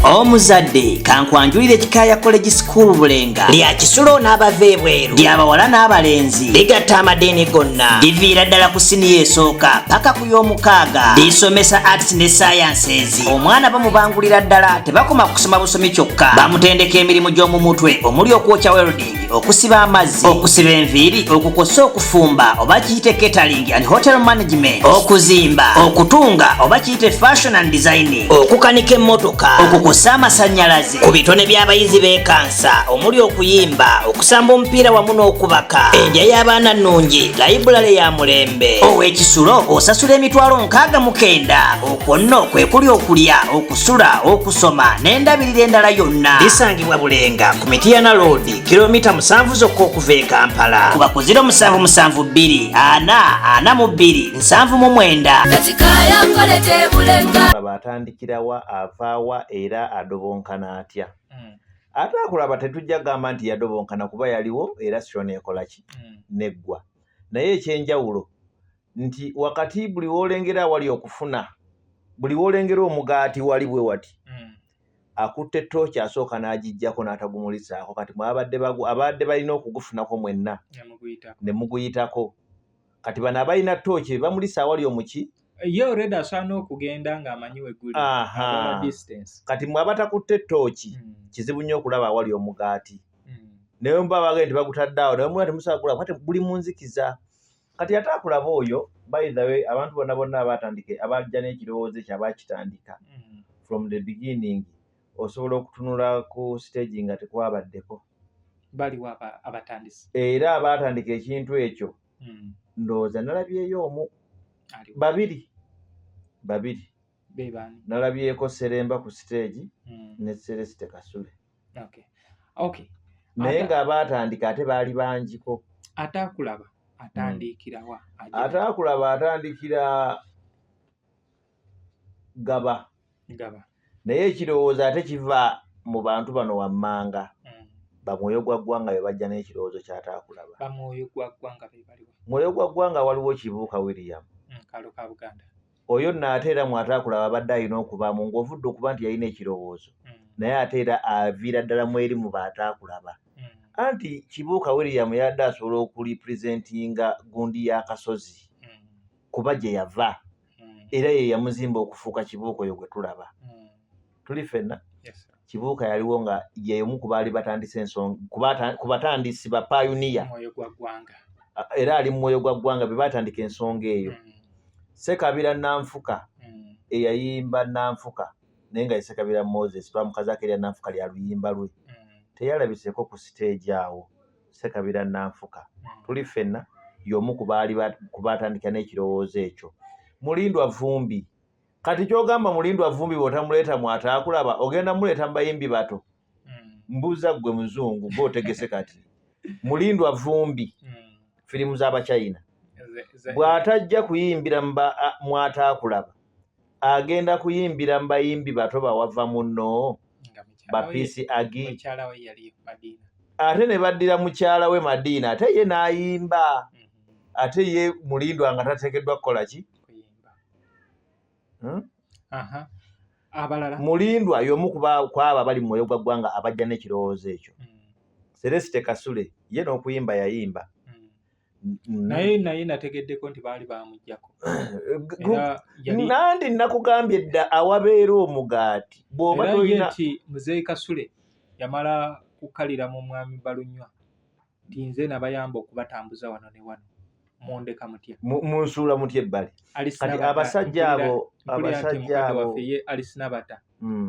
omuzadde kankwanjulire Kikaaya College School Bulenga lya kisulo n'abava ebweru, ly'abawala n'abalenzi, ligatta amadeeni gonna, liviira ddala ku siniya esooka paka ku y'omukaaga, lisomesa arts ne sciences. Omwana bamubangulira ddala, tebakoma kusoma busomi kyokka, bamutendeka emirimu gy'omu mutwe omuli okwokya welding, okusiba amazzi, okusiba enviiri, okukosa okufumba oba kiyite catering and hotel management, okuzimba, okutunga oba kiyite fashion and designing, okukanika emmotoka, okukosa amasannyalaze, ku bitone by'abayizi b'ekansa omuli okuyimba, okusamba omupiira wamu n'okubaka, endya y'abaana nnungi, library ya mulembe. Ow'ekisulo osasula emitwalo 69. Okwo nno kwe kuli okulya, okusula, okusoma n'endabirira endala yonna. Lisangibwa Bulenga ku Mityana Road, kilomita 7 zokka okuva e Kampala. Kuba ku 0772 442 799. Atandikirawa, avaawa era adobonkana atya? Ataakulaba tetujja gamba nti yadobonkana kuba yaliwo era siro neekola ki neggwa. Naye ekyenjawulo nti wakati buli woolengera wali okufuna, buli woolengera omugaati wali bwe wati, akutte tooki asooka n'agijjako n'atagumulisaako. Kati abadde balina okugufunako mwenna ne muguyitako. Kati bano abalina tooki bamulisa awali omuki ye already asaana okugenda ng'amanyi we guli distance. Kati mwe abatakutte tooki kizibu nnyo okulaba awali omugaati. Naye mba bagenda nti bagutadde awo, naye mula temusagula kati buli munzikiza. Kati ataakulaba oyo, by the way, abantu bonna abatandike abajja n'ekirowoozo ekyo abakitandika from the beginning, osobola okutunula ku stage nga tekwabaddeko. Baliwo abatandisi. Era abatandika ekintu ekyo ndowooza nalabyeyo omu babiri nalabyeko Seremba ku stage ne Celeste Kasule. Naye ng'abatandika ate baali bangiko. Ataakulaba atandikirawa? Ataakulaba atandikira Gaba. Naye ekirowoozo ate kiva mu bantu bano wammanga. Bamwoyo gwa ggwanga be bajja n'ekirowoozo ky'ataakulaba. Bamwoyo gwa ggwanga be baliwo. Mwoyo gwa ggwanga waliwo Kibuuka William. Kalo ka Buganda. Oyo nno ate era mwataakulaba abadde alina okubaamu ng'ovudde okuba nti yalina ekirowoozo. Naye ate era aviira ddala mu eri mu baataakulaba. Anti Kibuuka William yadde asobola okulipresentinga gundi y'akasozi kuba gye yava. Era ye yamuzimba okufuuka Kibuuka oyo gwe tulaba. Tuli ffenna? Kibuuka yaliwo nga yeemu ku baali batandise ensonga ku batandisi ba pioneer. Mwoyo gwa ggwanga. Era ali mu mwoyo gwa ggwanga be batandika ensonga eyo. Ssekabira Nanfuka eyayimba Nanfuka naye nga ye Ssekabira Moses twamukazaako erya Nanfuka lya luyimba lwe. Teyalabiseko ku stage awo Ssekabira Nanfuka. Tuli ffenna y'omu ku baali ku batandika n'ekirowoozo ekyo. Mulindwa Vumbi kati kyogamba Mulindwa Vumbi bw'otamuleeta mwataakulaba ogenda muleeta mu bayimbi bato. Mbuuza ggwe muzungu gw'otegese kati Mulindwa Vumbi firimu z'Abachina bw'atajja kuyimbira mwataakulaba agenda kuyimbira mu bayimbi bato bawava muno bapiisi agi ate ne baddira mukyala we Madiina ate ye n'ayimba ate ye Mulindwa nga tateekeddwa kukola ki? Mulindwa y'omu kwabo bali mu mwoyo gwa ggwanga abajja n'ekirowoozo ekyo. Celeste Kasule ye n'okuyimba yayimba. naye nategeddeko nti baali bamuggyako. Nandi nakugambye dda awabeera omugaati bw'oba toyina nti Muzeeyi Kasule yamala kukalira mu mwami Balunywa nti nze nabayamba okubatambuza wano ne wano mundeka mutya munsuula mutya ebbali. Kati abasajja abo ye Alisinabata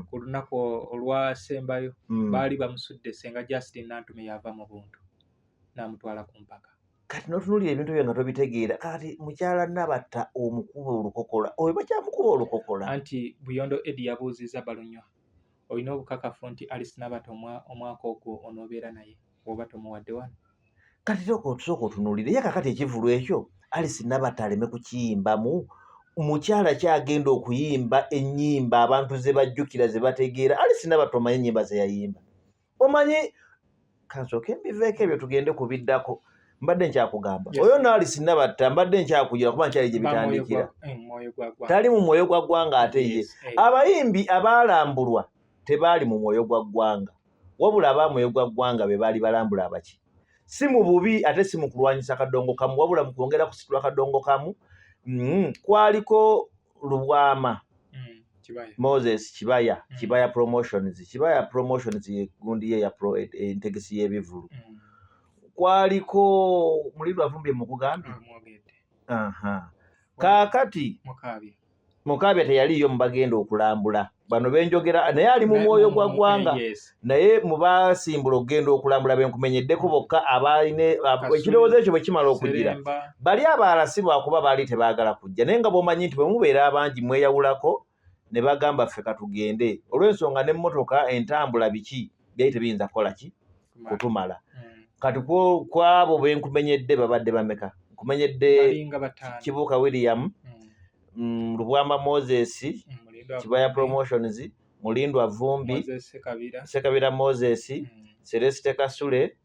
ku lunaku olwasembayo baali bamusudde senga Justin Nantume yava mu buntu n'amutwala ku mpaka. Kati n'otunuulira ebintu byo nga tobitegeera. Kati mukyala Nabata omukuba olukokola oyo bakyamukuba olukokola. Anti Buyondo Eddie yabuuzizza Balunywa olina obukakafu nti Alisinabata omwaka ogwo onoobeera naye oba tomuwadde wano. Kati tusooka otunuulire ye kakati ekivulu ekyo Alisinabata aleme kukiyimbamu. Mukyala kyagenda okuyimba ennyimba abantu ze bajjukira ze bategeera. Alisinabata omanyi ennyimba ze yayimba omanyi kansooke mbiveeko ebyo tugende kubiddako. Mbadde nkyakugamba oyo n'Alisinabata mbadde nkyakugira kuba nkyali gye bitandikira tali mu mwoyo gwa ggwanga ate ye. Abayimbi abaalambulwa tebaali mu mwoyo gwa ggwanga wabula ab'amwoyo gwa ggwanga be baali balambula abaki si mu bubi ate si mu kulwanyisa kadongo kamu wabula mu kwongera kusitula kadongo kamu. Kwaliko Lubwama Moses Kibaya Promotions gundi ye ya entegesi y'ebivulu. Kwaliko Mulindwa Vumbi mukugambye. Kaakati Mukaabya teyaliyo mu bagenda okulambula bano benjogera naye ali mu mwoyo gwa ggwanga naye mu baasimbula okugenda okulambula benkumenyeddeko bokka abaine ekirowoozo ekyo bwe kimala okugira bali abalala si lwakuba baali tebaagala kujja naye nga bw'omanyi nti bwe mubeera abangi mweyawulako ne bagamba ffe katugende olw'ensonga n'emmotoka entambula biki byali tebiyinza kukola ki kutumala. Kati kwabo benkumenyedde babadde bameka? Nkumenyedde Kibuuka William, Lubwama Moses, Kibaya Promotions, Mulindwa Vumbi, Sekabira Moses, Celeste Kasule,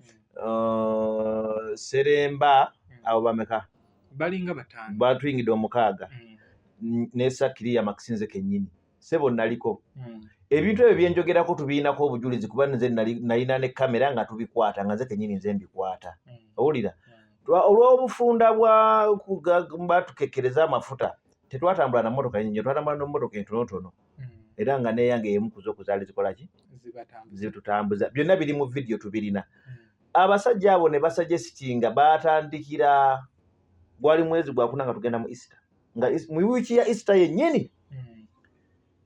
Seremba, abo bameka? Balinga batano. Batuyingidde omukaaga. Ne Sakiria Makisinze kennyini. Sebo naliko. Ebintu ebyo byenjogerako tubiinako obujulizi kuba nze nalina ne kamera nga tubikwata nga nze kennyini nze mbikwata. Owulira? Olw'obufunda batukekkereza amafuta tetwatambula na mmotoka nnyingi twatambula n'emmotoka entonotono era nga neyange emu kuzo okuzaali zikola ki zitutambuza byonna biri mu vidiyo tubirina. Abasajja abo ne basuggestinga baatandikira gwali mwezi gwakuna nga tugenda mu Easter nga mu wiiki ya Easter yennyini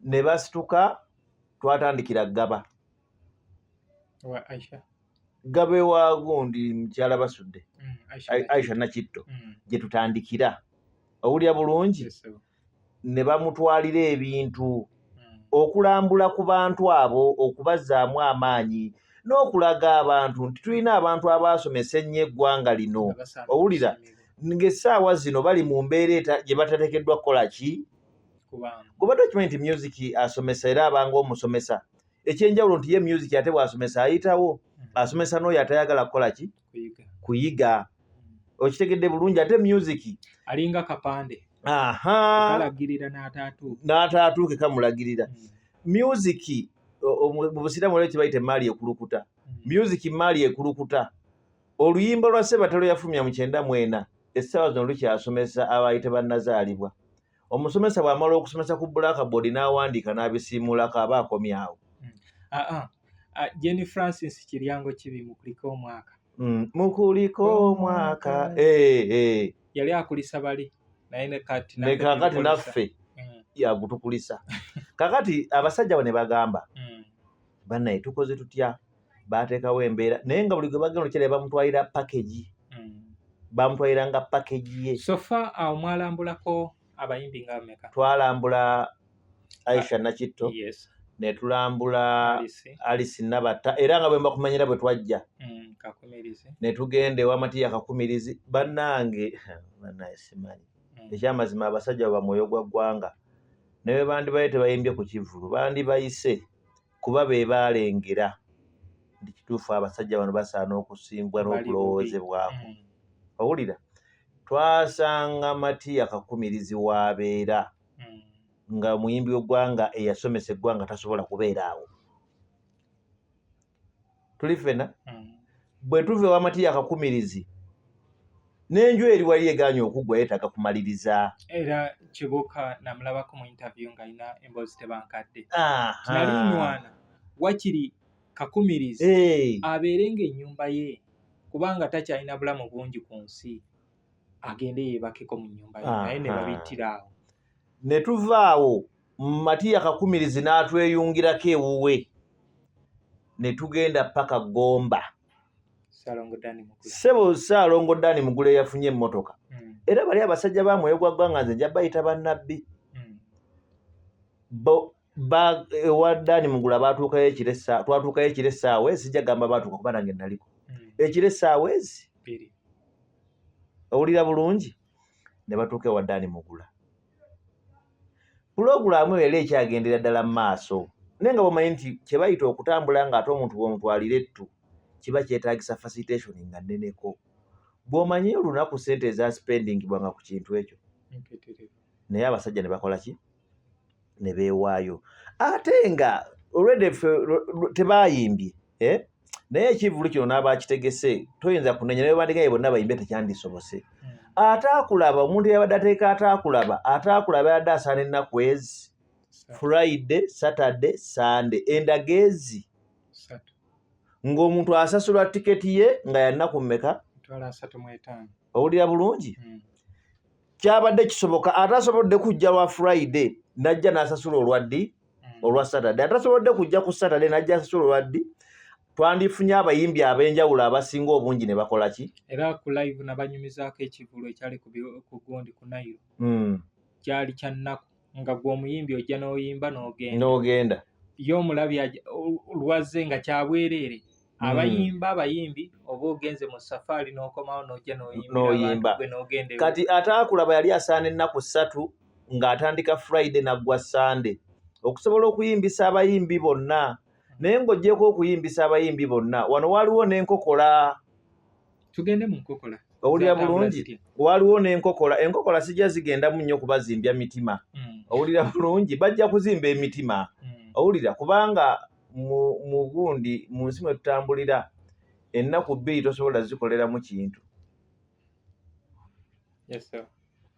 ne basituka twatandikira Gaba Gabe wa gundi mukyala basudde Aisha Nakitto gye tutandikira owulya bulungi ne bamutwalira ebintu okulambula ku bantu abo okubazzaamu amaanyi n'okulaga abantu nti tulina abantu abaasomesa ennyo eggwanga lino owulira ng'essaawa zino bali mu mbeera gye batateekeddwa kukola ki kubadde okimanyi nti music asomesa era abanga omusomesa ekyenjawulo nti ye music ate bw'asomesa ayitawo asomesa n'oyo atayagala kukola ki kuyiga okitegedde bulungi ate music alinga kapande kalagirira n'ataatuuke kamulagirira music mu busiraamu olwo kibayita emaali ekulukuta music maali ekulukuta oluyimba lwa Ssebatalo yafulumya mu 94 essaawa zino lukyasomesa abayite bannazaalibwa omusomesa bw'amala okusomesa ku blackboard n'awandiika n'abisiimulako aba akomye awo. Jenny Francis Kiryango kibi mukuliko omwaka mukuliko omwaka yali akulisa bali naye ne kakati naffe yagutukulisa kakati abasajja bo ne bagamba bannaye tukoze tutya baateekawo embeera naye nga buli gwe bagenda okyere bamutwalira package bamutwalira nga package ye sofa awo mwalambulako abayimbi nga bameka? Twalambula Aisha Nakitto ne tulambula Alice Nabatta era nga bwe mbakumanyira bwe twajja ne tugenda ewa Matiya Kakumirizi bannange simanyi ekyamazima abasajja ba mwoyo gwa ggwanga ne bwe bandibaye tebayimbye ku kivulu bandibayise kuba be baalengera nti kituufu abasajja bano basaana okusimbwa n'okulowoozebwako owulira twasanga Matiya Kakumirizi waabeera nga muyimbi w'eggwanga eyasomesa eggwanga tasobola kubeera awo tuli ffena bwe tuva ewa Matiya Kakumirizi n'enju eri wali egaanye okugwa yeetaaga kumaliriza era Kibuuka namulabako mu interview ng'alina emboozi tebankadde nalinywana wakiri Kakumirizi abeere ng'ennyumba ye kubanga takyalina bulamu bungi ku nsi agende yeebakeko mu nnyumba ye naye ne babittira awo ne tuva awo Matiya Kakumirizi n'atweyungirako ewuwe ne tugenda paka Gomba Ssebo Ssaalongo Dani Mugula yafunye emmotoka era bali abasajja ba mwoyo gwa ggwanga nze nja bayita bannabbi ewa Dani Mugula twatuukayo ekiro essaawa sijja gamba baatuuka kuba nange naliko ekiro essaawa ezi owulira bulungi ne batuuka ewa Dani Mugula pulogulaamu era ekyagendera ddala mu maaso naye nga bwomanyi nti kye bayita okutambula ng'ate omuntu bw'omutwalira ettu kiba kyetaagisa facilitation nga nneneko bw'omanyi olunaku ssente eza spendingibwanga ku kintu ekyo naye abasajja ne bakola ki ne beewaayo ate nga already tebayimbye naye ekivulu kino n'abakitegese toyinza kunenya naye bandigaye bonna bayimbe tekyandisobose ataakulaba omuntu yabadde ateeka ataakulaba yadde asaana ennaku ezi Friday, Saturday, Sunday endagezi ng'omuntu asasula tiketi ye nga yalina ku mmeka owulira bulungi kyabadde kisoboka atasobodde kujja lwa Friday najja n'asasula olwaddi olwa Saturday atasobodde kujja ku Saturday najja asasula olwaddi twandifunye abayimbi ab'enjawulo abasinga obungi ne bakola ki era ku live nabanyumizaako ekivulu ekyali ku gundi ku Nairo kyali kya nnaku nga gwe omuyimbi ojja n'oyimba n'ogenda ye omulabi lwazze nga kyabwereere abayimbi oba ogenze mu safaari n'okomawo n'ojja n'oyimba kati ataakulaba yali asaana ennaku 3 ng'atandika Friday naggwa Sunday okusobola okuyimbisa abayimbi bonna naye ng'oggyeko okuyimbisa abayimbi bonna wano waliwo n'enkokola tugende mu nkokola owulira bulungi waliwo n'enkokola enkokola sijja zigenda mu nnyo kubazimbya mitima owulira bulungi bajja kuzimba emitima owulira kubanga mu gundi mu nsi mwe tutambulira ennaku 2 tosobola zikoleramu kintu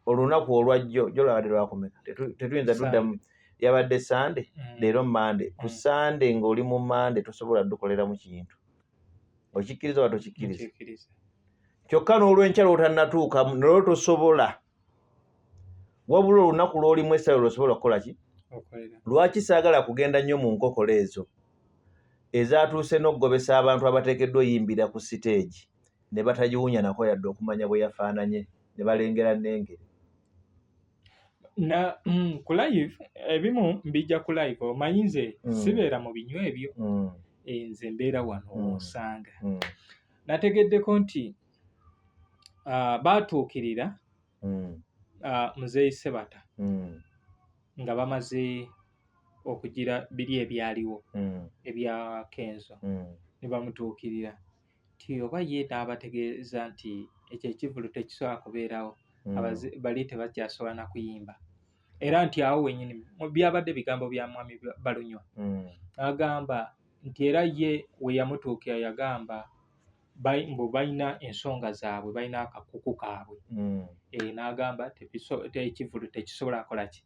olunaku olwajjo jolabadde lwakomeka tetuyinza tuddamu yabadde Sunday leero Monday ku Sunday ng'oli mu Monday tosobola dukoleramu kintu okikkiriza oba tokikkiriza kyokka n'olwenkya lwotannatuuka nolwo tosobola wabula olunaku lw'olimu essaawa lwosobola okukola ki lwaki saagala kugenda nnyo mu nkokola ezo ezatuuse n'okugobesa abantu abateekeddwa oyimbira ku siteegi ne batagiwunya nako yadde okumanya bwe yafaananye ne balengera nnengere ku live ebimu mbijja ku live omanyi nze sibeera mu binywa ebyo nze mbeera wano osanga nategeddeko nti baatuukirira Muzeeyi Ssebatta nga bamaze okugira biri ebyaliwo ebya Kenzo ne bamutuukirira nti oba ye n'abategeeza nti ekyo ekivulu tekisobola kubeerawo bali tebakyasobola na kuyimba era nti awo wennyini byabadde bigambo bya mwami Balunywa agamba nti era ye we yamutuukira yagamba mbu balina ensonga zaabwe balina akakuku kaabwe n'agamba ekivulu tekisobola kola ki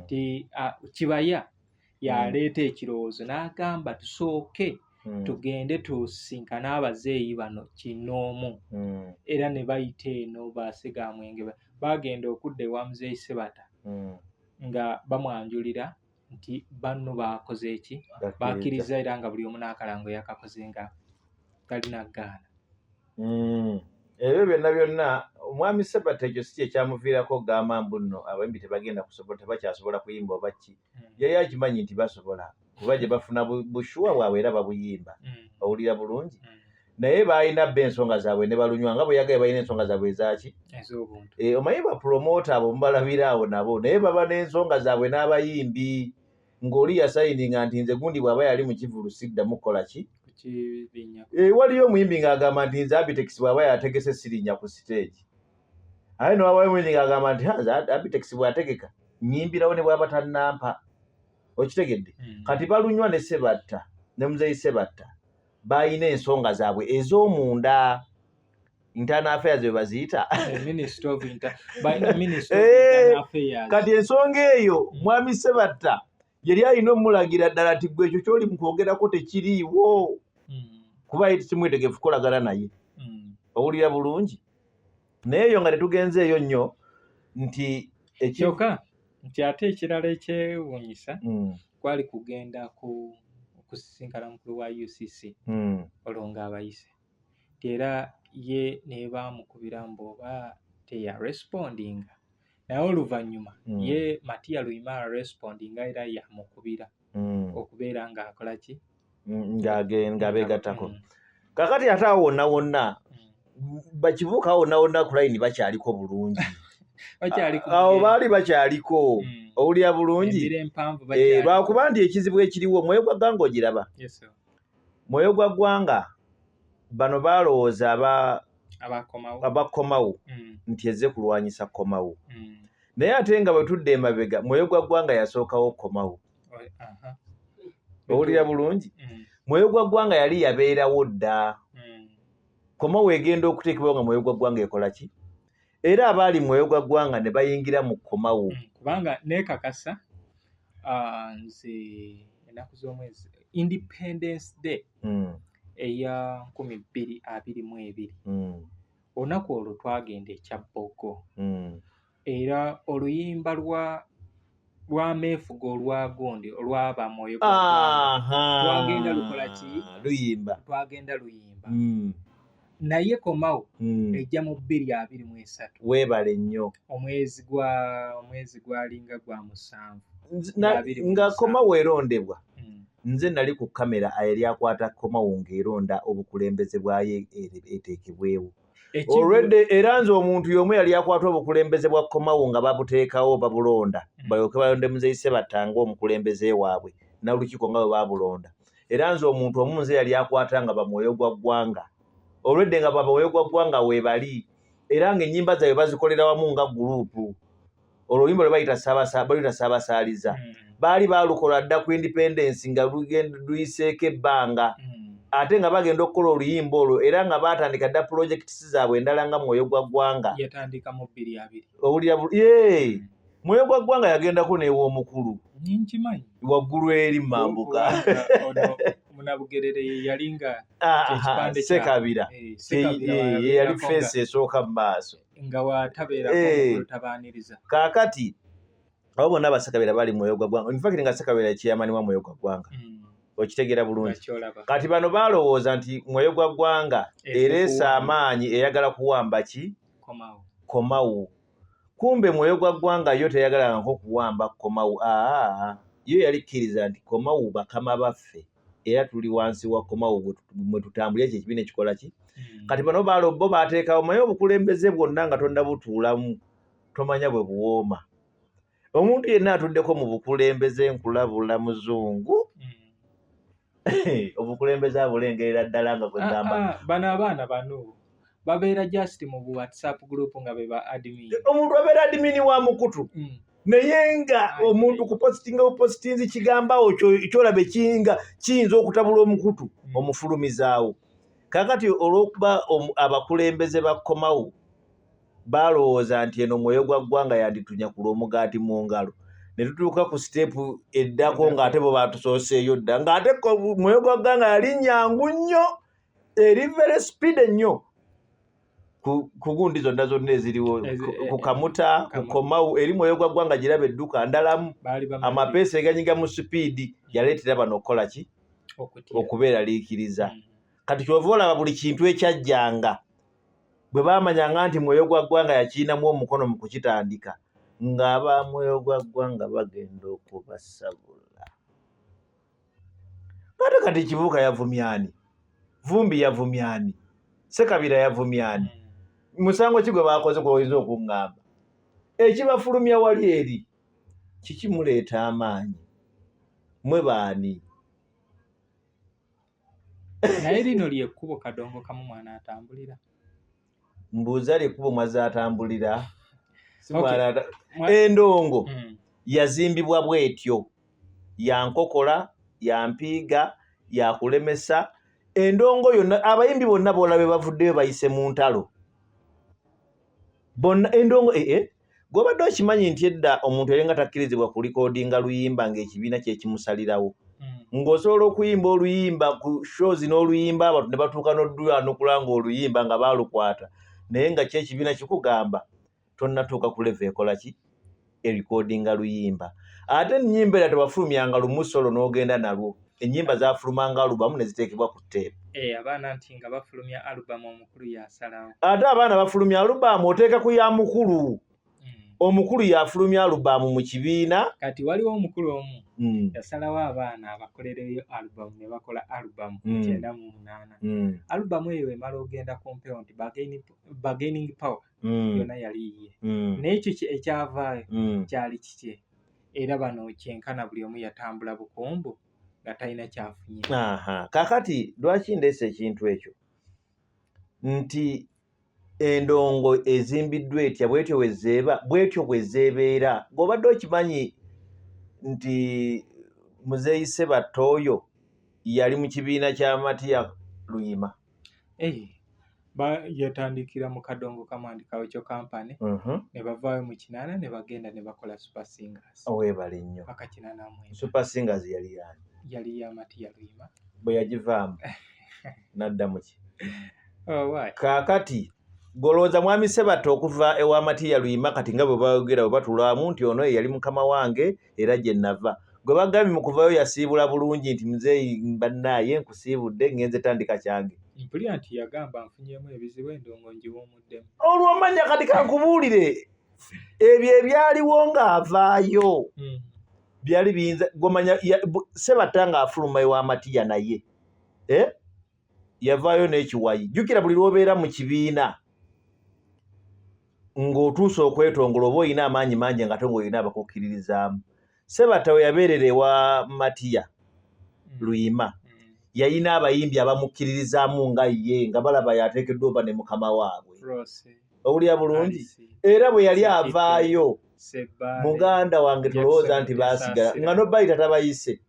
nti Kibaya yaleeta ekirowoozo n'agamba tusooke tugende tusinkane abazeeyi bano kinoomu era ne bayita eno Baasigamwenge bagenda okudda ewa Muzeeyi Ssebatta nga bamwanjulira nti banno bakoze eki bakkiriza era nga buli omu n'akalango yakakoze nga talina gaana ebyo byonna omwami Sebatta ekyo si ekyamuviirako gamba mbu nno abayimbi tebagenda kusobola tebakyasobola kuyimba oba ki yali akimanyi nti basobola kuba gye bafuna bushuwa bwabwe era babuyimba bawulira bulungi naye balina bba ensonga zaabwe ne balunywa nga bwe yagaye balina ensonga zaabwe ezaki omanyi bapromota abo mubalabira awo nabo naye baba n'ensonga zaabwe n'abayimbi ng'oli yasayininga nti nze gundi bw'aba yali mu kivulu siddamu kukola ki waliyo omuyimbi ng'agamba nti nze Abitex bw'aba yategese sirinnya ku stage aye nowabayo omuyimbi ng'agamba nti Abitex bw'ategeka nyimbirawo ne bw'aba tannampa okitegedde kati balunywa ne Sebatta ne muzeeyi Sebatta balina ensonga zaabwe ez'omunda internal affairs bwe baziyita kati ensonga eyo mwami Sebatta yali alina omulagira ddala nti gwe ekyo ky'oli mu kwogerako tekiriiwo kuba kimwetegefu kukolagana naye owulira bulungi naye eyo nga tetugenze eyo nnyo nti kyokka nti ate ekirala ekyewuunyisa kwali kugenda kusisinkana mukulu wa UCC olwo ng'abayise nti era ye ne baamukubira mbu oba teyarespondinga naye oluvannyuma ye Matiya Luimara respondinga era yamukubira okubeera ng'akola ki ng'abeegattako kakati ate awo wonna wonna bakibuuka awo wonna wonna ku layini bakyaliko bulungi awo baali bakyaliko owulira bulungi lwakuba nti ekizibu ekiriwo Mwoyo gwa Ggwanga ogiraba Mwoyo gwa Ggwanga bano balowooza abakomawo nti ezze kulwanyisa komawo naye ate nga bwe tudde emabega Mwoyo gwa Ggwanga yasookawo komawo owulira bulungi Mwoyo gwa Ggwanga yali yabeerawo dda komawo egenda okuteekebwawo nga Mwoyo gwa Ggwanga ekola ki era abaali Mwoyo gwa Ggwanga ne bayingira mu komawo kubanga neekakasa nze ennaku z'omwezi Independence Day eya 2022 olunaku olwo twagenda ekyabbogo era oluyimba lwa meefuga olwagondi olwaba Mwoyo gwa Ggwanga twagenda lukola ki twagenda luyimba naye komawo ejja mu 2023 weebale nnyo omwezi gwalinga gwa 7 nga komawo erondebwa nze nali ku kamera yali akwata komawo ng'eronda obukulembeze bwayo eteekebwewo olwedde era nze omuntu y'omu yali akwata obukulembeze bwa komawo nga babuteekawo babulonda balyoke balonde muzeeyi Sebatta ng'omukulembeze waabwe n'olukiiko nga bwe babulonda era nze omuntu omu nze yali akwata nga ba Mwoyo gwa Ggwanga olwedde nga ba Mwoyo gwa Ggwanga weebali era ng'ennyimba zaabwe bazikolera wamu nga guruupu oluyimba lwe bayita Ssaabasaaliza baali baalukola dda ku independence nga luyiseeko ebbanga ate nga bagenda okukola oluyimba olwo era nga baatandika dda projects zaabwe endala nga Mwoyo gwa Ggwanga yatandika mu 2020 owulira Mwoyo gwa Ggwanga yagendako n'ew'omukulu waggulu eri mambuka Munabugerere yalinga Sekabira yali feesi esooka mu maaso nga watabeerako tabaaniriza kaakati abo bonna Basekabira bali Mwoyo gwa Ggwanga infact nga Sekabira kyeyamaniwa Mwoyo gwa Ggwanga okitegeera bulungi kati bano balowooza nti Mwoyo gwa Ggwanga ereesa amaanyi eyagala kuwamba ki komawo kumbe Mwoyo gwa Ggwanga yo teyagalanga nko kuwamba komawo yo yali kkiriza nti komawo bakama baffe era tuli wansi wa komawo mwe tutambulira ekyo ekibiina ekikola ki kati bano bo baateekawo maye obukulembeze bwonna nga tonda butuulamu tomanya bwe buwooma omuntu yenna atuddeko mu bukulembeze nkulabula muzungu obukulembeze abulengerera ddala nga kwegamba bano abaana bano babeera just mu WhatsApp group nga be ba admin omuntu abeera admin wa mukutu naye nga omuntu kupositinga bupositinzi kigambawo kyolabe kiyinza okutabula omukutu omufulumizaawo kakati olw'okuba abakulembeze bakomawo balowooza nti eno Mwoyo gwa Ggwanga yanditunyakula omugaati mu ngalo ne tutuuka ku siteepu eddako ng'ate bo batusooseeyo dda ng'ate Mwoyo gwa Ggwanga yali nnyangu nnyo eri very speed ennyo ku gundi zonna eziriwo ku Kamuta ku Komawo eri Mwoyo gwa Ggwanga giraba edduka ndalamu amapeesa eganyiga mu sipiidi yaleetera bano okukola ki okubeeraliikiriza kati kyova olaba buli kintu ekyajjanga bwe baamanyanga nti Mwoyo gwa ggwanga yakiinamu omukono mu kukitandika ng'aba Mwoyo gwa ggwanga bagenda okubasabula. Kati Kibuuka yavumyani, Vumbi yavumyani, Ssekabira yavumyani, musango ki gwe baakoze kwoyinza okuŋŋamba? Ekibafulumya wali eri kikimuleeta amaanyi. Mwe baani? Naye lino lyekkubo Kadongo kamu mwana atambulira. Mbuuza lyekkubo mwaza atambulira. Endongo yazimbibwa bwetyo, ya nkokola, ya mpiiga, ya kulemesa. Endongo yonna abayimbi bonna boolabe bavuddeyo bayise mu ntalo. Bonna endongo gwobadde okimanyi nti edda omuntu yali nga takkirizibwa ku likodinga luyimba ng'ekibiina kye kimusalirawo. Ng'osobola okuyimba oluyimba ku shows n'oluyimba abantu ne batuuka n'okulanga oluyimba nga baalukwata. Naye nga kyekibiina kikugamba tonnatuuka ku level ekola ki? Erikodinga luyimba. Ate ennyimba era tewafulumyanga lumusolo n'ogenda nalwo. Ennyimba zaafulumanga alubamu ne ziteekebwa ku tteepu. Abaana nti nga bafulumya alubamu omukulu yasalawo. Ate abaana bafulumya alubamu oteeka ku ya mukulu. Omukulu yafulumya alubamu mu kibiina. Kati waliwo omukulu omu yasalawo abaana abakolereyo alubamu ne bakola alubamu 98. Alubamu eyo emala ogenda ku mpewo nti bargaining power yonna yali ye. Naye ekyo ekyavaayo kyali kikye. Era bano kyenkana buli omu yatambula bukombo nga talina kyafunye. Kaakati lwaki ndeese ekintu ekyo nti endongo ezimbiddwa etya bwetyo bwe zeebeera. Ng'obadde okimanyi nti Muzeeyi Ssebatta oyo yali mu kibiina kya Matiya Luyima. Yatandikira mu Kadongo kamwandikawo kyo kampani ne bavaayo mu 80 ne bagenda ne bakola Super Singers. Weebale nnyo. Paka 89. Super Singers yali yani? Yali ya Matiya Luyima. Bwe yagivaamu n'adda mu ki? Kaakati golooza mwami Ssebatta okuva ewa Matiya Luyima kati nga bwe baayogera bwe batulwamu nti ono yali mukama wange era gye nava. Gwe bagambye mu kuvayo yasiibula bulungi nti Muzeeyi bannaaye nkusiibudde ngenze tandika kyange. Mpulira nti yagamba nfunyemu ebizibu endongo ngiwumuddemu. Olw'omanya kati kankubuulire ebyo ebyaliwo ng'avaayo byali biyinza gwomanya Ssebatta ng'afuluma ewa Matiya naye yavaayo n'ekiwayi. Jjukira buli lw'obeera mu kibiina ng'otuuse okwetongola oba olina amaanyi mangi nga ng'olina abakukkiririzaamu. Ssebatta we yabeerera ewa Matiya Luyima yayina abayimbi abamukkiririzaamu nga ye nga balaba yateekeddwa oba ne mukama waabwe. Owulira bulungi? Era bwe yali avaayo muganda wange tulowooza nti baasigala nga n'obbayita tabayise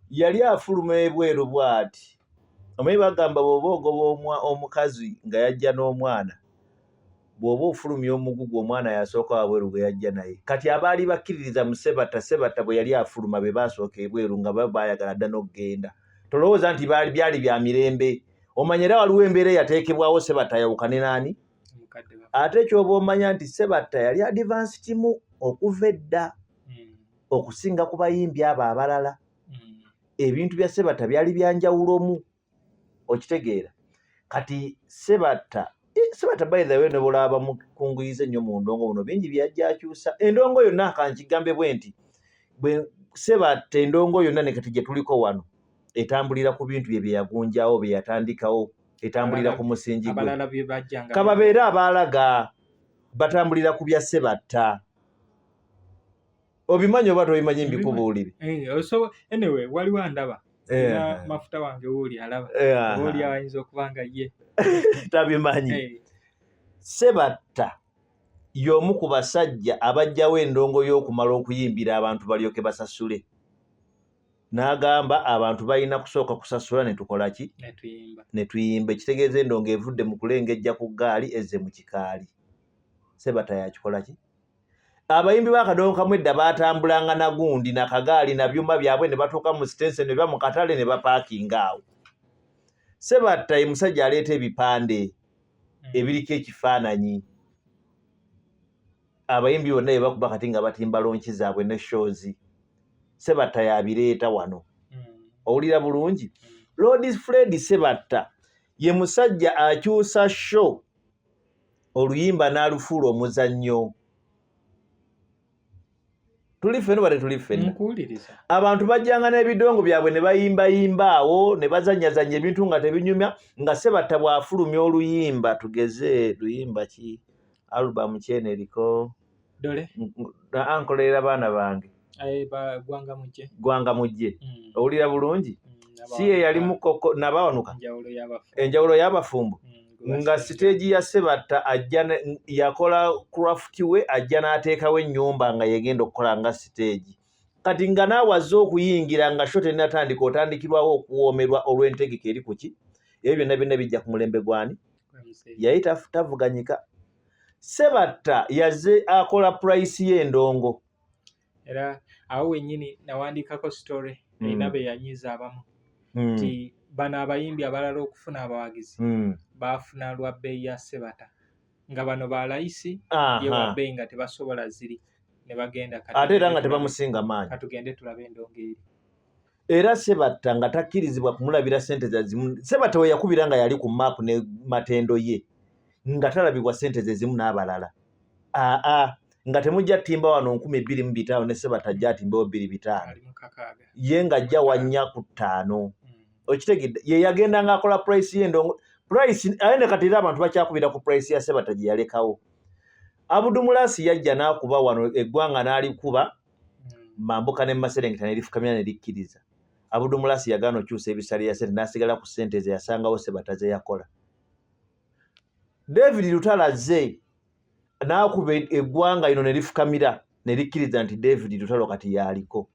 yali afuluma ebweru bw'ati. Omanyi bagamba bw'oba ogoba omukazi nga yajja n'omwana bw'oba ofulumya omugugu omwana yasooka wabweru gwe yajja naye. Kati abaali bakkiririza mu Ssebatta bwe yali afuluma be baasooka ebweru nga baayagala dda n'okugenda. Tolowooza nti byali bya mirembe. Omanya era waliwo embeera yateekebwawo Ssebatta yawukane n'ani? Ate ky'oba omanya nti Ssebatta yali advanced mu okuva edda okusinga ku bayimbi abo abalala. Ebintu bya Ssebatta byali byanjawulomu. Okitegeera? Kati Ssebatta by the way ne bulaba mukunguyize ennyo mu ndongo buno bingi byajja akyusa. Endongo yonna kankigambe bwe nti bwe Ssebatta endongo yonna ne kati gye tuliko wano etambulira ku bintu bye yagunjawo bye yatandikawo etambulira ku musingi gwe. Kababeere abaalaga batambulira ku bya Ssebatta. Obimanyi oba tobimanyi mbikubuulire? Anyway, waliwo andaba. Mafuta wange wuli alaba. Wuli ayinza okuba nga ye. Tabimanyi. Ssebatta y'omu ku basajja abajjawo endongo y'okumala okuyimbira abantu balyoke basasule. N'agamba abantu balina kusooka kusasula ne tukola ki? Ne tuyimba. Ekitegeeza endongo evudde mu kulengejja ku ggaali ezze mu kikaali. Ssebatta yakikola ki? Abayimbi b'Akadongo kamu edda baatambulanga na gundi na kagaali na byuma byabwe ne batuuka mu sitensi ne biba mu katale ne bapaakinga awo. Ssebatta ye musajja aleeta ebipande ebiriko ekifaananyi. Abayimbi bonna be bakuba kati nga batimba lonki zaabwe ne shows. Ssebatta yabireeta wano. Owulira bulungi? Lord Fred Ssebatta ye musajja akyusa show oluyimba n'alufuula omuzannyo. Tuli ffenna bale tuli ffenna. Abantu bajjanga n'ebidongo byabwe ne bayimbayimba awo ne bazannyazannya ebintu nga tebinyumya nga Ssebatta bw'afulumya oluyimba tugeze luyimba ki alubamu kyene eriko dole ankolera baana bange gwanga mujje owulira bulungi si ye yali mukoko nabawanuka enjawulo y'abafumbo nga siteegi ya Ssebatta ajja yakola craft we ajja n'ateekawo ennyumba nga yegenda okukola nga siteegi kati nga naawe azze okuyingira nga sho tennatandika otandikirwawo okuwoomerwa olw'entegeka eri ku ki ebyo byonna byonna bijja ku mulembe gwani yali tavuganyika. Ssebatta yazze akola purayisi y'endongo era awo wennyini nawandiikako story erina be yanyiza abamu nti bano abayimbi abalala okufuna abawagizi baafuna lwa bbeeyi ya Ssebatta nga bano balayisi ye wa bbeeyi nga tebasobola ziri ne bagenda ate era nga tebamusinga maanyi katugende tulabe endongo eri. Era Ssebatta nga takkirizibwa kumulabira ssente za zimu. Ssebatta we yakubira nga yali ku maapu ne matendo ye nga talabibwa ssente ze zimu n'abalala nga temujja ttimba wano 2,200 ne Ssebatta ajja atimbewo 2,500 ye nga ajja wa 4 okitegedde ye yagenda nga akola price y'endongo price ayende kati era abantu bakyakubira ku price ya Ssebatta gye yalekawo. Abudumulasi yajja n'akuba wano eggwanga n'alikuba Mambuka ne Maserengeta ne lifukamira ne likkiriza. Abudumulasi yagaana okyusa ebisale ya ssente n'asigala ku ssente ze yasangawo Ssebatta ze yakola. David Lutalo azze n'akuba eggwanga lino ne lifukamira ne likkiriza nti David Lutalo kati yaliko.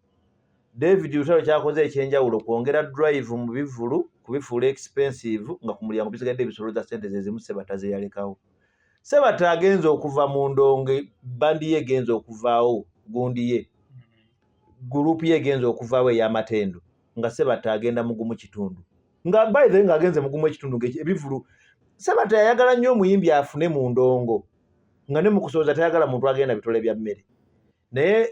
David Lutalo kyakoze ekyenjawulo kwongera drive mu bivulu kubifuula expensive nga ku mulyango bisigadde bisolooza ssente ze zimu Ssebatta ze yalekawo. Ssebatta agenza okuva mu ndongo bandi ye egenza okuvaawo gundi ye gurupu ye egenza okuvaawo ey'amatendo nga Ssebatta agenda mugumu kitundu nga by the way ng'agenze mugumu ekitundu ebivulu. Ssebatta yayagala nnyo omuyimbi afune mu ndongo nga ne mu kusooza tayagala muntu agenda bitole bya mmere naye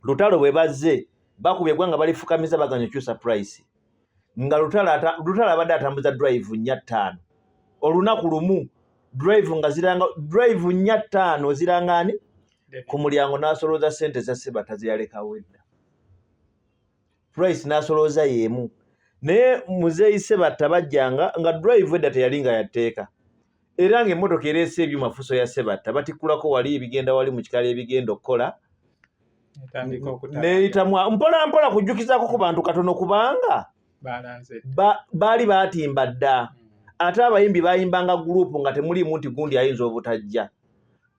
Lutalo bwe bazze bakubye eggwanga balifukamiza baganya okyusa price nga Lutalo abadde atambuza drive 4-5 olunaku lumu drive 4-5 zirangani ku mulyango n'asolooza ssente za Ssebatta ze yalekawo edda price n'asolooza y'emu naye muzeeyi Ssebatta bajjanga nga drive edda teyali nga yatteeka era ng'emmotoka ereese ebyuma fuso ya Ssebatta batikkulako wali ebigenda wali mu kikala ebigenda okukola neeyitamu mpola mpola kujjukizaako ku bantu katono kubanga baali baatimba dda ate abayimbi bayimbanga gurupu nga temulimu nti gundi ayinza obutajja.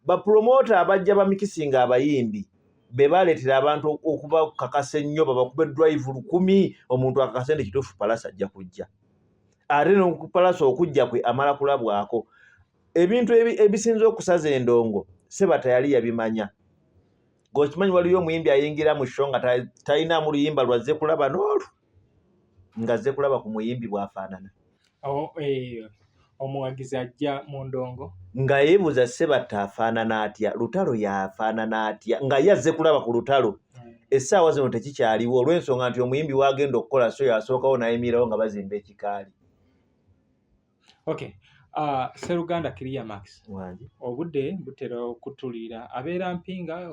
Bapromota abajja bamikisinga abayimbi be baleetera abantu okuba kakasa ennyo babakube drive 10 omuntu akakasa ndi kituufu palasa ajja kujja ate n'okupalasa okujja kwe amala kulabwako ebintu ebisinza okusaza endongo Ssebatta yali yabimanya. Gwokimanyi waliyo omuyimbi ayingira mu show nga talinamu luyimba lwazze kulaba n'olwo nga azze kulaba ku muyimbi bw'afaanana. Omuwagizi ajja mu ndongo nga yeebuuza Ssebatta afaanana atya Lutalo yafaanana atya nga ye azze kulaba ku Lutalo essaawa zino tekikyaliwo olw'ensonga nti omuyimbi wagenda okukola so yasookawo nayimirirawo nga bazimba ekikaali. Okay. Sseruganda Kiria Max obudde butera okutulira abeera Mpinga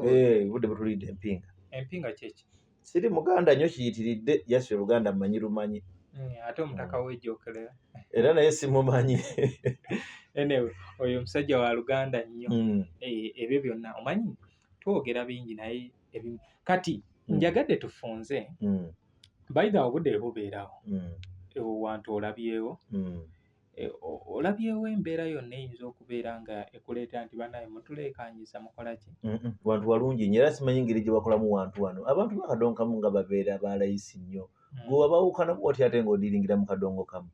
budde butulidde Empinga. Empinga kyeki siri muganda nnyo kiyitiridde yasi Oluganda mmanyi lumanyi ate omutaka w'ejjokerera era naye simumanyi anyway oyo omusajja wa Luganda nnyo ebyo byonna omanyi twogera bingi naye kati njagadde tufunze baida obudde bubeerawo wantu olabyewo olabyewo embeera yonna eyinza okubeera nga ekuleeta nti banaye mutuleekanyiza mukola ki wantu walungi nnyo era simanyi ngeri gye bakolamu wantu wano abantu bakadonkamu nga babeera balayisi nnyo gwe wabawukanamu oti ate ng'odiringira mu kadongo kamu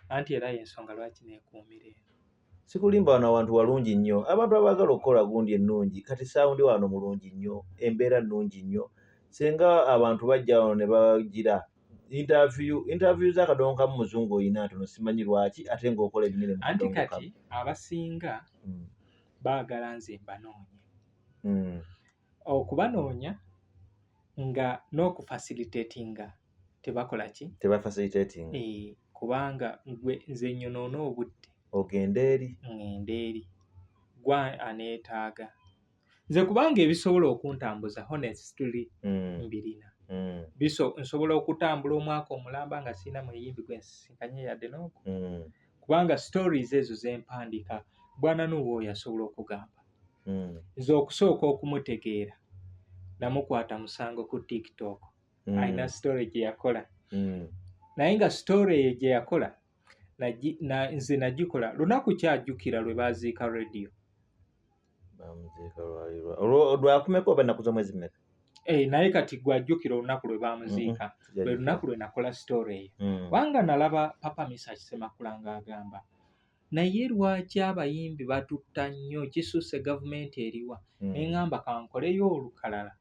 anti era y'ensonga lwaki neekuumira eno sikulimba wano awantu walungi nnyo abantu abaagala okukola gundi ennungi kati saawundi wano mulungi nnyo embeera nnungi nnyo singa abantu bajja wano ne bagira interview z'akadongo kamu muzungu oyina ntono simanyi lwaki ate ng'okola ebinene mu kadongo kamu. Anti kati abasinga baagala nze mbanoonye okubanoonya nga n'okufacilitatinga tebakola ki tebafacilitating kubanga nze nnyonoona obudde ogende eri ngende eri gwa aneetaaga nze kubanga ebisobola okuntambuza honestly mbirina nsobola okutambula omwaka omulamba nga sirina muyimbi gwensisinkanye yadde n'oku kubanga stories ezo zempandika bwana Nuuwo yasobola okugamba nze okusooka okumutegeera namukwata musango ku TikTok alina story gye yakola naye nga story eyo gye yakola nze nagikola lunaku kyajjukira lwe baaziika radio lwakumeka oba ennaku z'omwezi mmeka naye kati gwajjukira olunaku lwe baamuziika lwe lunaku lwe nakola story eyo kubanga nalaba Papa Misa Kisemakula ng'agamba naye lwaki abayimbi batutta nnyo kisusse gavumenti eriwa neŋŋamba kankoleyo olukalala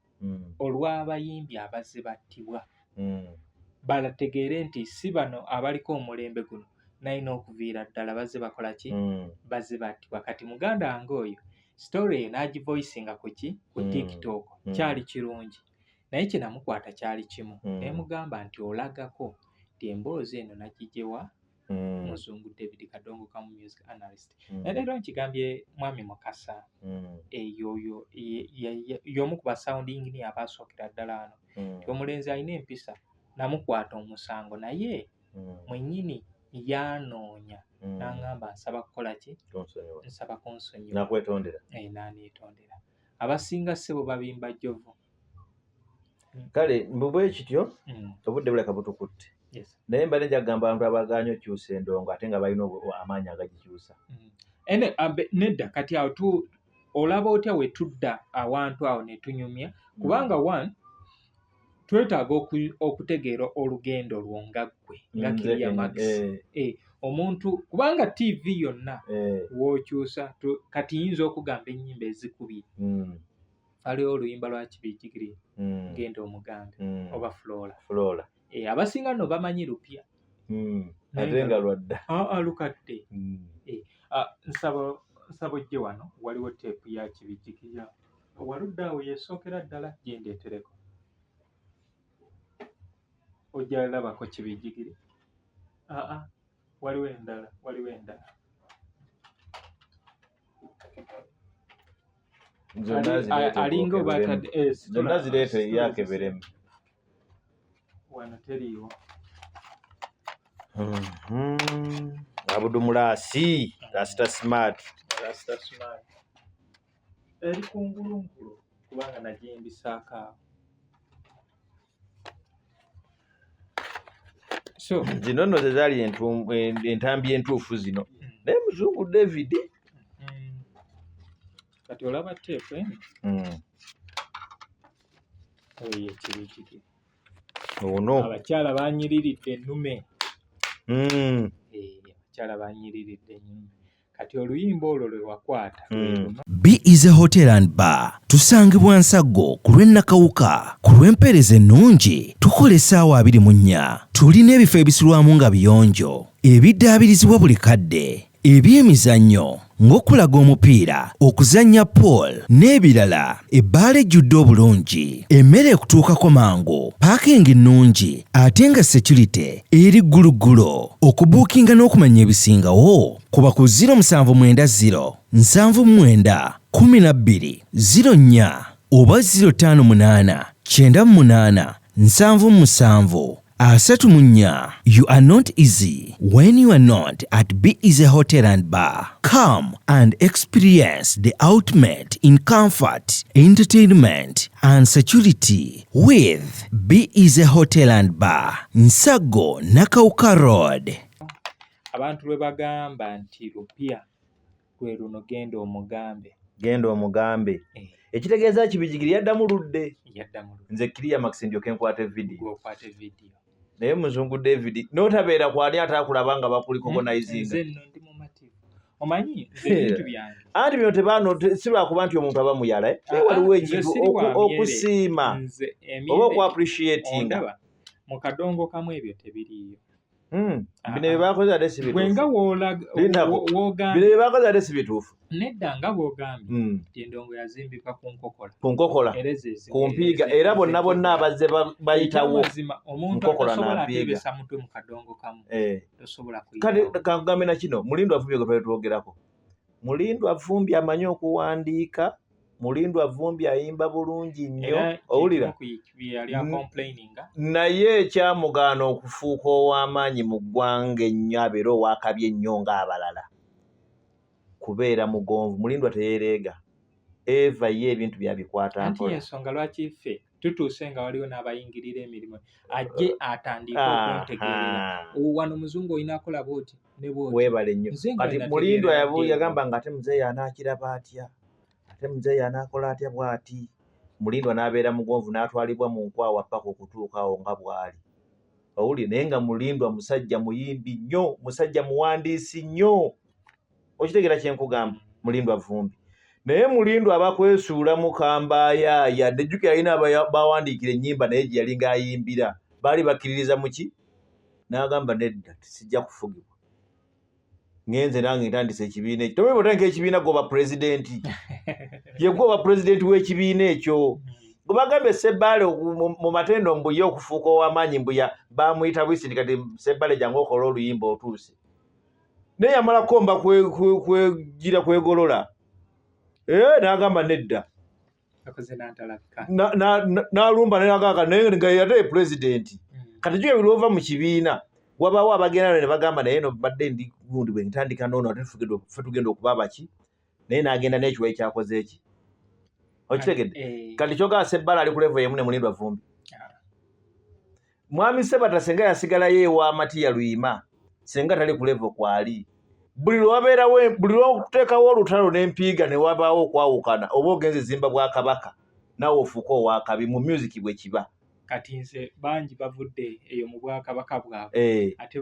olw'abayimbi abazze battibwa balategeere nti si bano abaliko omulembe guno naye n'okuviira ddala bazze bakola ki bazze battibwa kati muganda wange oyo story eyo n'agivoicinga ku TikTok kyali kirungi naye kye namukwata kyali kimu nemugamba nti olagako nti emboozi eno nagijewa Muzungu David Kadongo kamu music analyst naye leero nkigambye mwami Mukasa eyo y'omu ku ba sound engineer abasookera ddala ano omulenzi alina empisa namukwata omusango naye mwennyini yanoonya n'aŋŋamba nsaba kukola ki nsaba kunsonyiwa nakwetondera n'aneetondera abasinga ssebo babimba jjovu kale mbubwe kityo obudde buleka butukutte naye mba nejja kugamba abantu abagaanye okyusa endongo ate nga balina amaanyi agagikyusa nedda kati awo olaba otya we tudda awantu awo ne tunyumya kubanga one twetaaga okutegeera olugendo lwo nga ggwe nga Kiria Max omuntu kubanga TV yonna w'okyusa kati yinza okugamba ennyimba ezikubye aliwo oluyimba lwa Kibijjigiri Genda Omugambe oba Flora abasinga nno bamanyi lupya ate nga lwadda lukadde nsaba ojje wano waliwo teepu ya Kibijjigiri waludde awo yesookera ddala gendeetereko ojja labako Kibijjigiri waliwo endala alinga obatadde zonna zireete yakeberemu wano teriiwo Abudumulasi Rasta Smart eri kungulunkulu kubanga nagimbisako awo so zino nno ze zaali entambi entuufu zino naye Muzungu David kati olaba teepu oyo Kibijjigiri ono abakyala banyiriridde ennume abakyala banyiriridde ennume kati oluyimba olwo lwe wakwata B is a hotel and bar tusangibwa Nsaggo ku lw'Ennakawuka ku lw'empeereza ennungi tukola essaawa 24 tulina ebifo ebisulwamu nga biyonjo ebiddaabirizibwa buli kadde ebyemizannyo ng'okulaga omupiira okuzannya pool n'ebirala ebbaala ejjudde obulungi emmere ekutuukako mangu paakingi ennungi ate nga security eri gguluggulo okubuukinga n'okumanya ebisingawo kuba ku 070 79 12 04 oba 058 98 77 34. You are not easy when you are not at B is a hotel and bar. Come and experience the ultimate in comfort, entertainment and security with B is a hotel and bar. Nsaggo Nakawuka Road. Abantu lwe bagamba nti lupya lwe luno Genda Omugambe. Ekitegeeza Kibijjigiri yaddamu ludde. Nze Kiria Max ndyoke nkwate video. Naye Muzungu David n'otabeera kwani ataakulaba nga bakulikogonizinga. Nze nno ndi mumativu. Omanyi ebintu byange. Anti bino tebaano si lwakuba nti omuntu aba muyala. Waliwo ekintu okusiima oba oku appreciatinga. Mu kadongo kamu ebyo tebiriiyo. bino bye bakoze ate si bituufu. Bwenga bino bye bakoze ate si bituufu. Nedda nga bw'ogambye nti endongo yazimbibwa ku nkokola. Ku nkokola. Ku mpiiga era bonna abazze bayitawo. Omuntu atasobola ateebesa mutwe mu kadongo kamu. Tosobola kuyitawo. Kale kangambe na kino Mulindwa Vumbi gwe twogerako. Mulindwa Vumbi amanyi okuwandiika. Mulindwa Vumbi ayimba bulungi nnyo. Owulira? Naye ekyamugaana okufuuka ow'amaanyi mu ggwanga ennyo abeera ow'akabi ennyo ng'abalala. Kubeera mugonvu. Mulindwa teyeereega. Eva ye ebintu byabikwata mpola. Anti ensonga lwaki ffe tutuuse nga waliwo n'abayingirira emirimu ajje atandika okuntegeerera. Wano Muzungu olina akola bw'oti ne bw'oti. Weebale nnyo. Kati Mulindwa yagamba nga ate muzeeyi anaakiraba atya. Ate muzeeyi anaakola atya bw'ati. Mulindwa n'abeera mugonvu n'atwalibwa mu nkwawa paka okutuuka awo nga bw'ali. Owuli naye nga Mulindwa musajja muyimbi nnyo, musajja muwandiisi nnyo. Okitegeera kye nkugamba Mulindwa Vumbi. Naye Mulindwa abakwesuula mu kambayaaya nejjukira alina bawandiikira ennyimba naye gye yali ng'ayimbira. Baali bakkiririza mu ki? N'agamba nedda sijja kufugibwa. Ngenze nange ntandise ekibiina ekyo. Tomanyi bw'otandika ekibiina gw'oba pulezidenti. Ye gw'oba pulezidenti w'ekibiina ekyo. Gwe bagambye Ssebbale mu Matendo mbuye okufuuka ow'amaanyi mbuya baamuyita bwisindi kati Ssebbale jangu okola oluyimba otuuse. Naye yamala komba kwegira kwegolola. N'agamba nedda. N'alumba n'agamba naye nga yate pulezidenti. Kati kyo ebiroova mu kibiina. Wabaawo abagenda ne bagamba naye no badde ndi gundi bwe ntandika noono ate ffe tugenda okuba abaki. Naye n'agenda n'ekiwayi kyakoze eki. Okitegedde? Kati kyogala Ssebbale ali ku level y'emu ne Mulindwa Vumbi. Mwami Ssebatta senga yasigalayo ewa Matiya Luyima. Senga tali ku level kwali. Buli lw'okuteekawo olutalo n'empiiga ne wabaawo okwawukana oba ogenze zimba bwa Kabaka naawe ofuuka ow'akabi mu music bwe kiba. Kati nze bangi bavudde eyo mu Bwakabaka bwabwe ate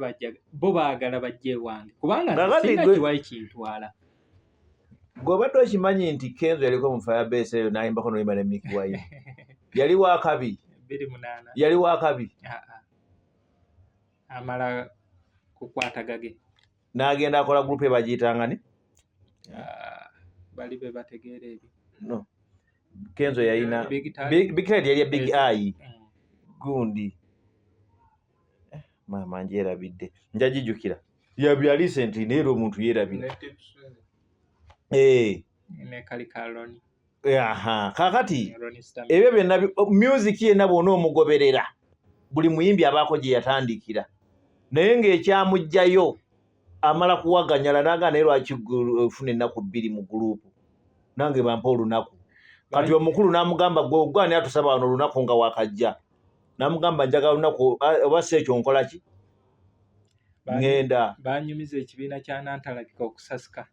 bo baagala bajje ewange kubanga singa kiwayi kintwala. Gwe obadde okimanyi nti Kenzo yaliko mu Firebase eyo n'ayimbako n'oyimba ne Mick Wine. Yali w'akabi. 28. Yali w'akabi. Amala kukwata gage. N'agenda akola group ebagiyitanga ne? Bali be bategeera ebyo. No. Kenzo yalina Big Ted yali ya Big Eye. Gundi. Mama njerabidde. Njagijjukira. Ya recent naye omuntu yerabira. Ne kali Kaloni. Kakati ebyo byonna music yenna bw'ona omugoberera buli muyimbi abaako gye yatandikira naye ng'ekyamugjayo amala kuwaganyala naga naye lwaki ofuna ennaku 2 mu gurupu nange bampa olunaku kati omukulu n'amugamba gwe ani atusaba wano olunaku nga wakajja n'amugamba njagala olunaku oba si ekyo nkola ki ngenda banyumiza ekibiina kya Nantalabika okusasika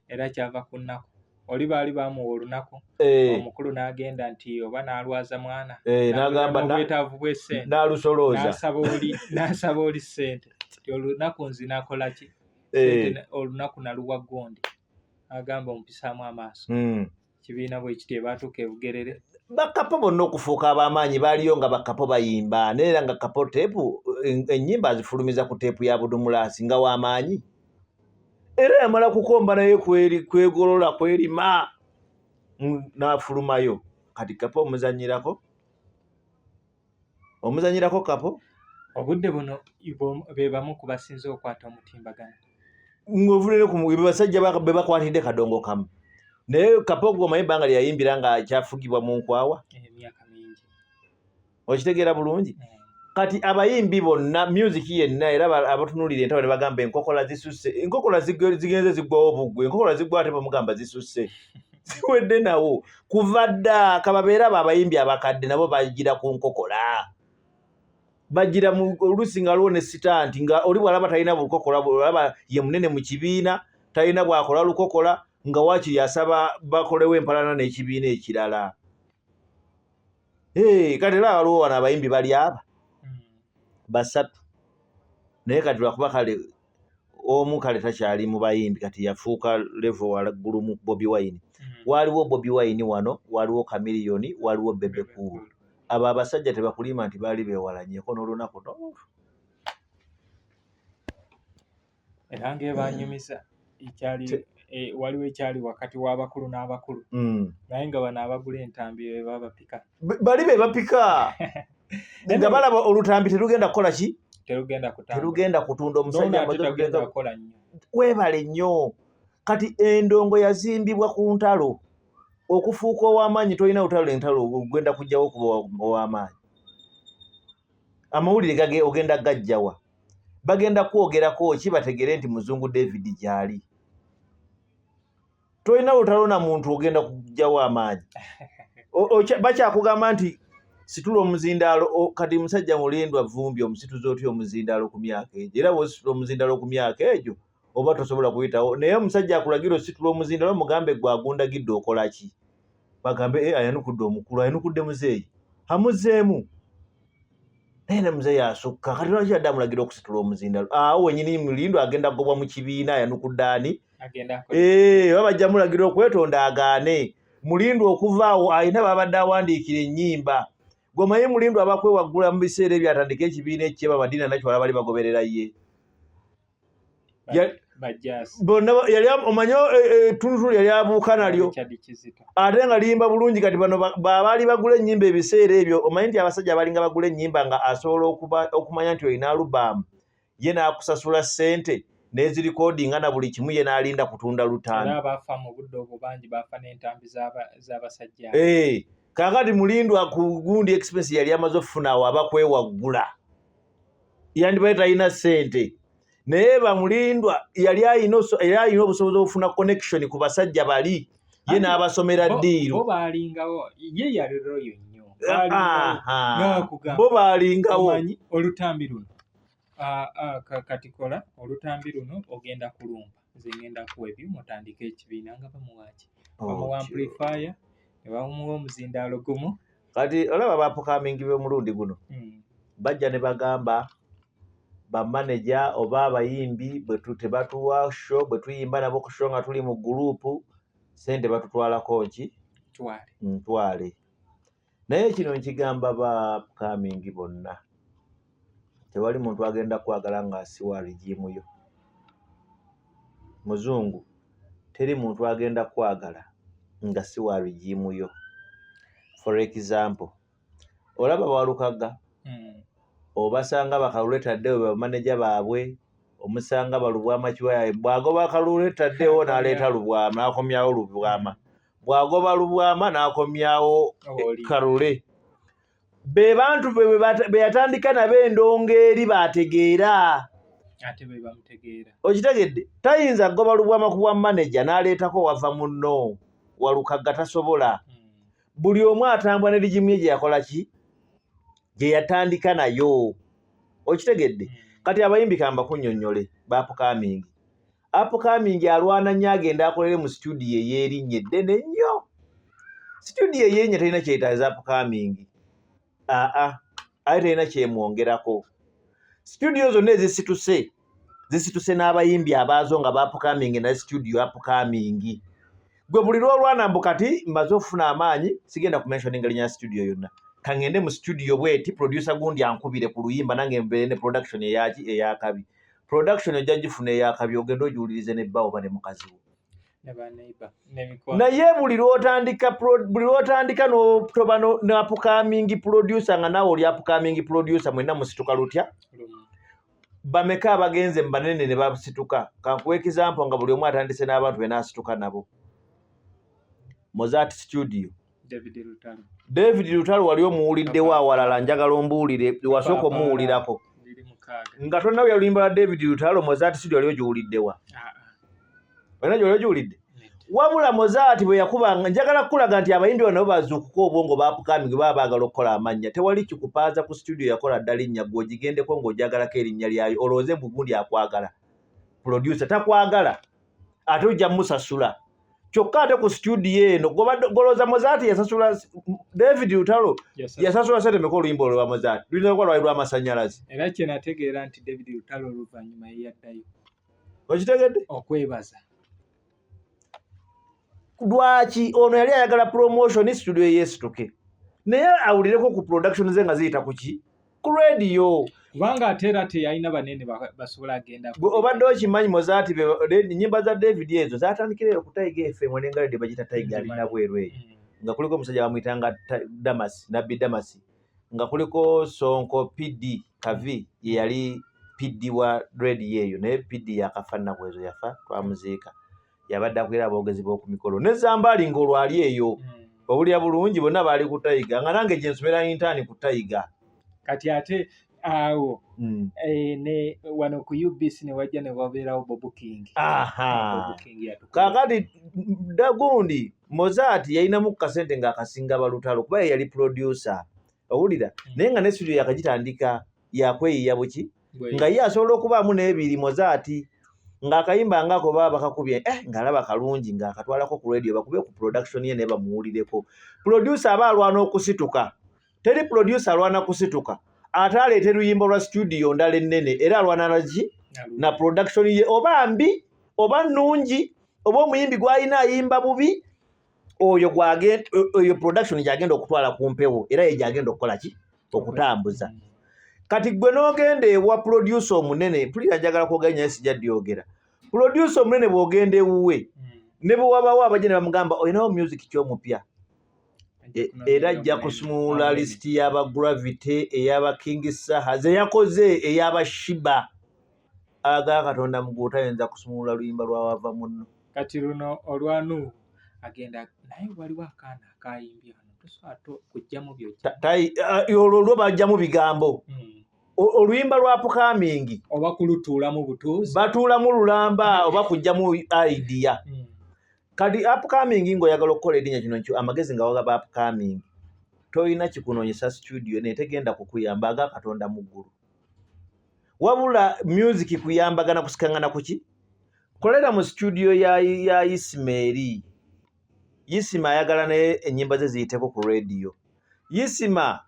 era kyava ku nnaku oli baali bamuwa olunaku omukulu n'agenda nti oba n'alwaza mwana n'agamba obwetaavu bw'essente n'alusolooza n'asaba oli ssente ti olunaku nzinakola ki olunaku naluwa Gondi agamba ompisaamu amaaso kibiina bwe kiti baatuuka e Bugerere bakapo bonna okufuuka ab'amaanyi baaliyo nga bakapo bayimba neera nga kapo teepu ennyimba azifulumiza ku teepu ya Budumulasi nga w'amaanyi era yamala kukomba naye kwegolola kwerima n'afulumayo kati kapo omuzanyirako kapo obudde buno be bamu ku basinze okwata omutimbagano ng'ovulire ku basajja be bakwatidde kadongo kamu naye kapo gwomanyi ebbanga lye yayimbira nga kyafugibwa mu nkwawa emyaka mingi okitegeera bulungi kati abayimbi bonna music yenna era abatunuulira entabo ne bagamba enkokola zisusse enkokola zigenze ziggwawo buggwe enkokola ziggwa ate bamugamba zisusse ziwedde nawo kuva dda kababeera abo abayimbi abakadde nabo bagira ku nkokola bagira oluusi nga lwo ne sitanti nga oli bw'alaba talina lukokola bw'alaba ye munene mu kibiina talina bw'akola lukokola nga waakiri asaba bakolewo empalana n'ekibiina ekirala kati era waliwo wano abayimbi bali aba basatu naye kati lwakuba kale omu kale takyali mu bayimbi kati yafuuka level waggulu mu Bobi Wine waliwo Bobi Wine wano waliwo Chameleone waliwo Bebe Cool abo abasajja tebakulima nti baali beewalanyeko n'olunaku era ng'ebanyumisa ekyali waliwo ekyali wakati w'abakulu n'abakulu naye nga bano abagula entambi be babapika bali be bapika nga balaba olutambi terugenda kukola ki terugenda kutunda omusajja weebale nnyo kati endongo yazimbibwa ku ntalo okufuuka ow'amaanyi tolina lutalo entalo ogenda kujjawo kuba ow'amaanyi amawulire ogenda gajjawa bagenda kwogerako ki bategere nti muzungu David gyali tolina lutalo na muntu ogenda kujjawo amaanyi bakyakugamba nti situla omuzindaalo kati musajja mulindwa vumbi omusituzi otya omuzindaalo ku myaka egyo era bw'ositula omuzindaalo ku myaka egyo oba tosobola kuyitawo naye omusajja akulagira ositula omuzindaalo mugambe gwagundagidde okola ki bagambe ayanukudde omukulu ayanukudde muzeeyi amuzeemu naye ne muzeeyi asukka kati lwaki adde amulagira okusitula omuzindaalo awo wenyini mulindwa agenda gobwa mu kibiina ayanukudde ani babajja mulagira okwetonda agaane mulindwa okuvaawo alina babadde awandiikira ennyimba gomanyi mulindwa abakwewaggula mu biseera ebyo atandika ekibiina ekyeba Madiina Nakywala bali bagoberera ye bonna yali omanyi tunutulu yali abuuka nalyo ate nga liyimba bulungi kati bano baali bagula ennyimba ebiseera ebyo omanyi nti abasajja balinga bagula ennyimba nga asobola okumanya nti olina alubamu ye n'akusasula ssente n'ezirikodinga na buli kimu ye n'alinda kutunda lutambi kaakati mulindwa ku gundi expense yali amaze okufuna awo abakwewaggula yandibaye talina ssente naye bamulindwa yali alina obusobozi obufuna connection ku basajja bali ye n'abasomera ddiiru bo baalingawo olutambi luno katikola olutambi luno ogenda kulumba nze ngenda kuwa ebyuma otandika ekibiina nga bamuwaki bamuwa amplifier ne bamuwa omuzindaalo gumu kati olaba bapukamingi b'omulundi guno bajja ne bagamba bamaneja oba abayimbi tebatuwa show bwe tuyimba nabo ku show nga tuli mu gurupu sente batutwalako ki ntwale naye kino nkigamba bapukamingi bonna tewali muntu agenda kwagala ng'asiwa rigimu yo muzungu teri muntu agenda kwagala nga siwa rigimu yo for example olaba Walukaga obasanga bakalule taddewo bamaneja baabwe omusanga balubwama kiwayaye bwagoba akalule taddewo n'aleeta lubwama n'akomyawo lubwama bwagoba lubwama n'akomyawo kalule be bantu be yatandika nabo endongo eri bategeera ate be bamutegeera okitegedde tayinza goba lubwama ku bwa maneja n'aleetako wava munno Walukaga tasobola buli omu atambula ne rigimu ye gye yakola ki gye yatandika nayo okitegedde kati abayimbi kamba kunnyonnyole bapukamingi apukamingi alwana nnyo agenda akolere mu studio ey'erinnya eddene nnyo studio ey'erinnya talina kyetaaza apukamingi ate talina kyemwongerako studio zonna ezisituse n'abayimbi abaazo nga bapukamingi na studio apukamingi gwe buli lwolwana mbu kati mmaze okufuna amaanyi sigenda kumentioninga linnya studio yonna kangende mu studio bweti producer gundi ankubire ku luyimba nange mbeere ne production eyakabi production ojja gifuna eyakabi ogenda ogiwulirize ne bba oba ne mukazi wo naye buli lwotandika n'otoba n'apukamingi producer nga naawe oli apukamingi producer mwenna musituka lutya bameka abagenze mu banene ne basituka kankuwa example nga buli omu atandise n'abantu be n'asituka nabo Mozart Studio David Lutalo wali omuwuliddewo awalala njagala ombuulire wasooka omuwulirako nga tonna yalimba David Lutalo Mozart Studio wali ogiwuliddewa wena gy'oli ogiwulidde wabula Mozart bwe yakubanga njagala kukulaga nti abayimbi bano bazuukuka obwongo bapukamingi baba baagala okukola amannya tewali kikupaaza ku studio yakola ddala linnya gwe ogigendeko ng'ojagalako erinnya lyayo olowooze mbugundi akwagala producer takwagala ate ojja musasula kyokka ate ku studio eno golooza Mozart yasasula David Lutalo yasasula sente meka oluyimba olwa Mozart luyinza okuba lwali lw'amasannyalaze era kye nategeera nti David Lutalo oluvannyuma ye yaddayo okitegedde okwebaza lwaki ono yali ayagala promotion studio yeesituke naye awulireko ku production ze nga ziyita ku ki ku radio kubanga ate era teyalina banene basobola agenda obadde okimanyi Mozart ennyimba za David ezo zatandikira ku Tiger FM n'engalade bagita Tiger alina bweru eyo nga kuliko omusajja bamuyitanga Damas Nabbi Damas nga kuliko Sonko PD Kavi ye yali PD wa radio eyo naye PD yakafa nnaku ezo yafa twamuziika yabadde akwera aboogezi b'oku mikolo ne Zambali ng'olwali eyo obulya bulungi bonna baali ku Tiger nga nange gye nsomera intaani ku Tiger kati ate awo ne wano ku UBC ne wajja ne wabeerawo Bob King. Kakati dagundi Mozart yalinamu kasente ng'akasinga balutalo kuba yali producer owulira naye nga ne studio yakagitandika yakweyiya buki nga ye asobola okubaamu n'ebiri Mozart ng'akayimba ngako baba bakakubye ng'alaba kalungi ng'akatwalako ku radio bakube ku production ye ne bamuwulireko. Producer aba alwana okusituka, teri producer alwana kusituka ate aleeta luyimbo lwa studio ndala ennene era alwana na production ye oba mbi oba nnungi oba omuyimbi gw'alina ayimba bubi oyo production gyagenda okutwala ku mpewo era ye gyagenda okukola ki okutambuza. Kati gwe n'ogenda ewa producer omunene tulira njagala kwoganya naye sijja dyogera producer omunene bw'ogenda ewuwe ne bwe wabawo abajja ne bamugamba olinawo music ky'omupya era ajja kusumulula lisiti y'aba Gravity ey'aba King Saha ze yakoze ey'aba Shiba aga Katonda mugu tayinza kusumulula luyimba lwawava muno. Kati luno olwanu agenda naye waliwo akaana akayimbye hano tosobola kujjamu olwo lwo bajjamu bigambo oluyimba lwa Upcoming oba kulutuulamu butuuzi batuulamu lulamba oba kujjamu idea. Kati Upcoming ng'oyagala okukola erinnya kino nkyo amagezi nga wagaba Upcoming toyina kikunoonyesa studio netegenda kukuyamba aga Katonda mu ggulu wabula music kuyambagana kusikangana kuki kolera mu studio ya Ismaili Yisima ayagala naye ennyimba ze ziyiteko ku radio Yisima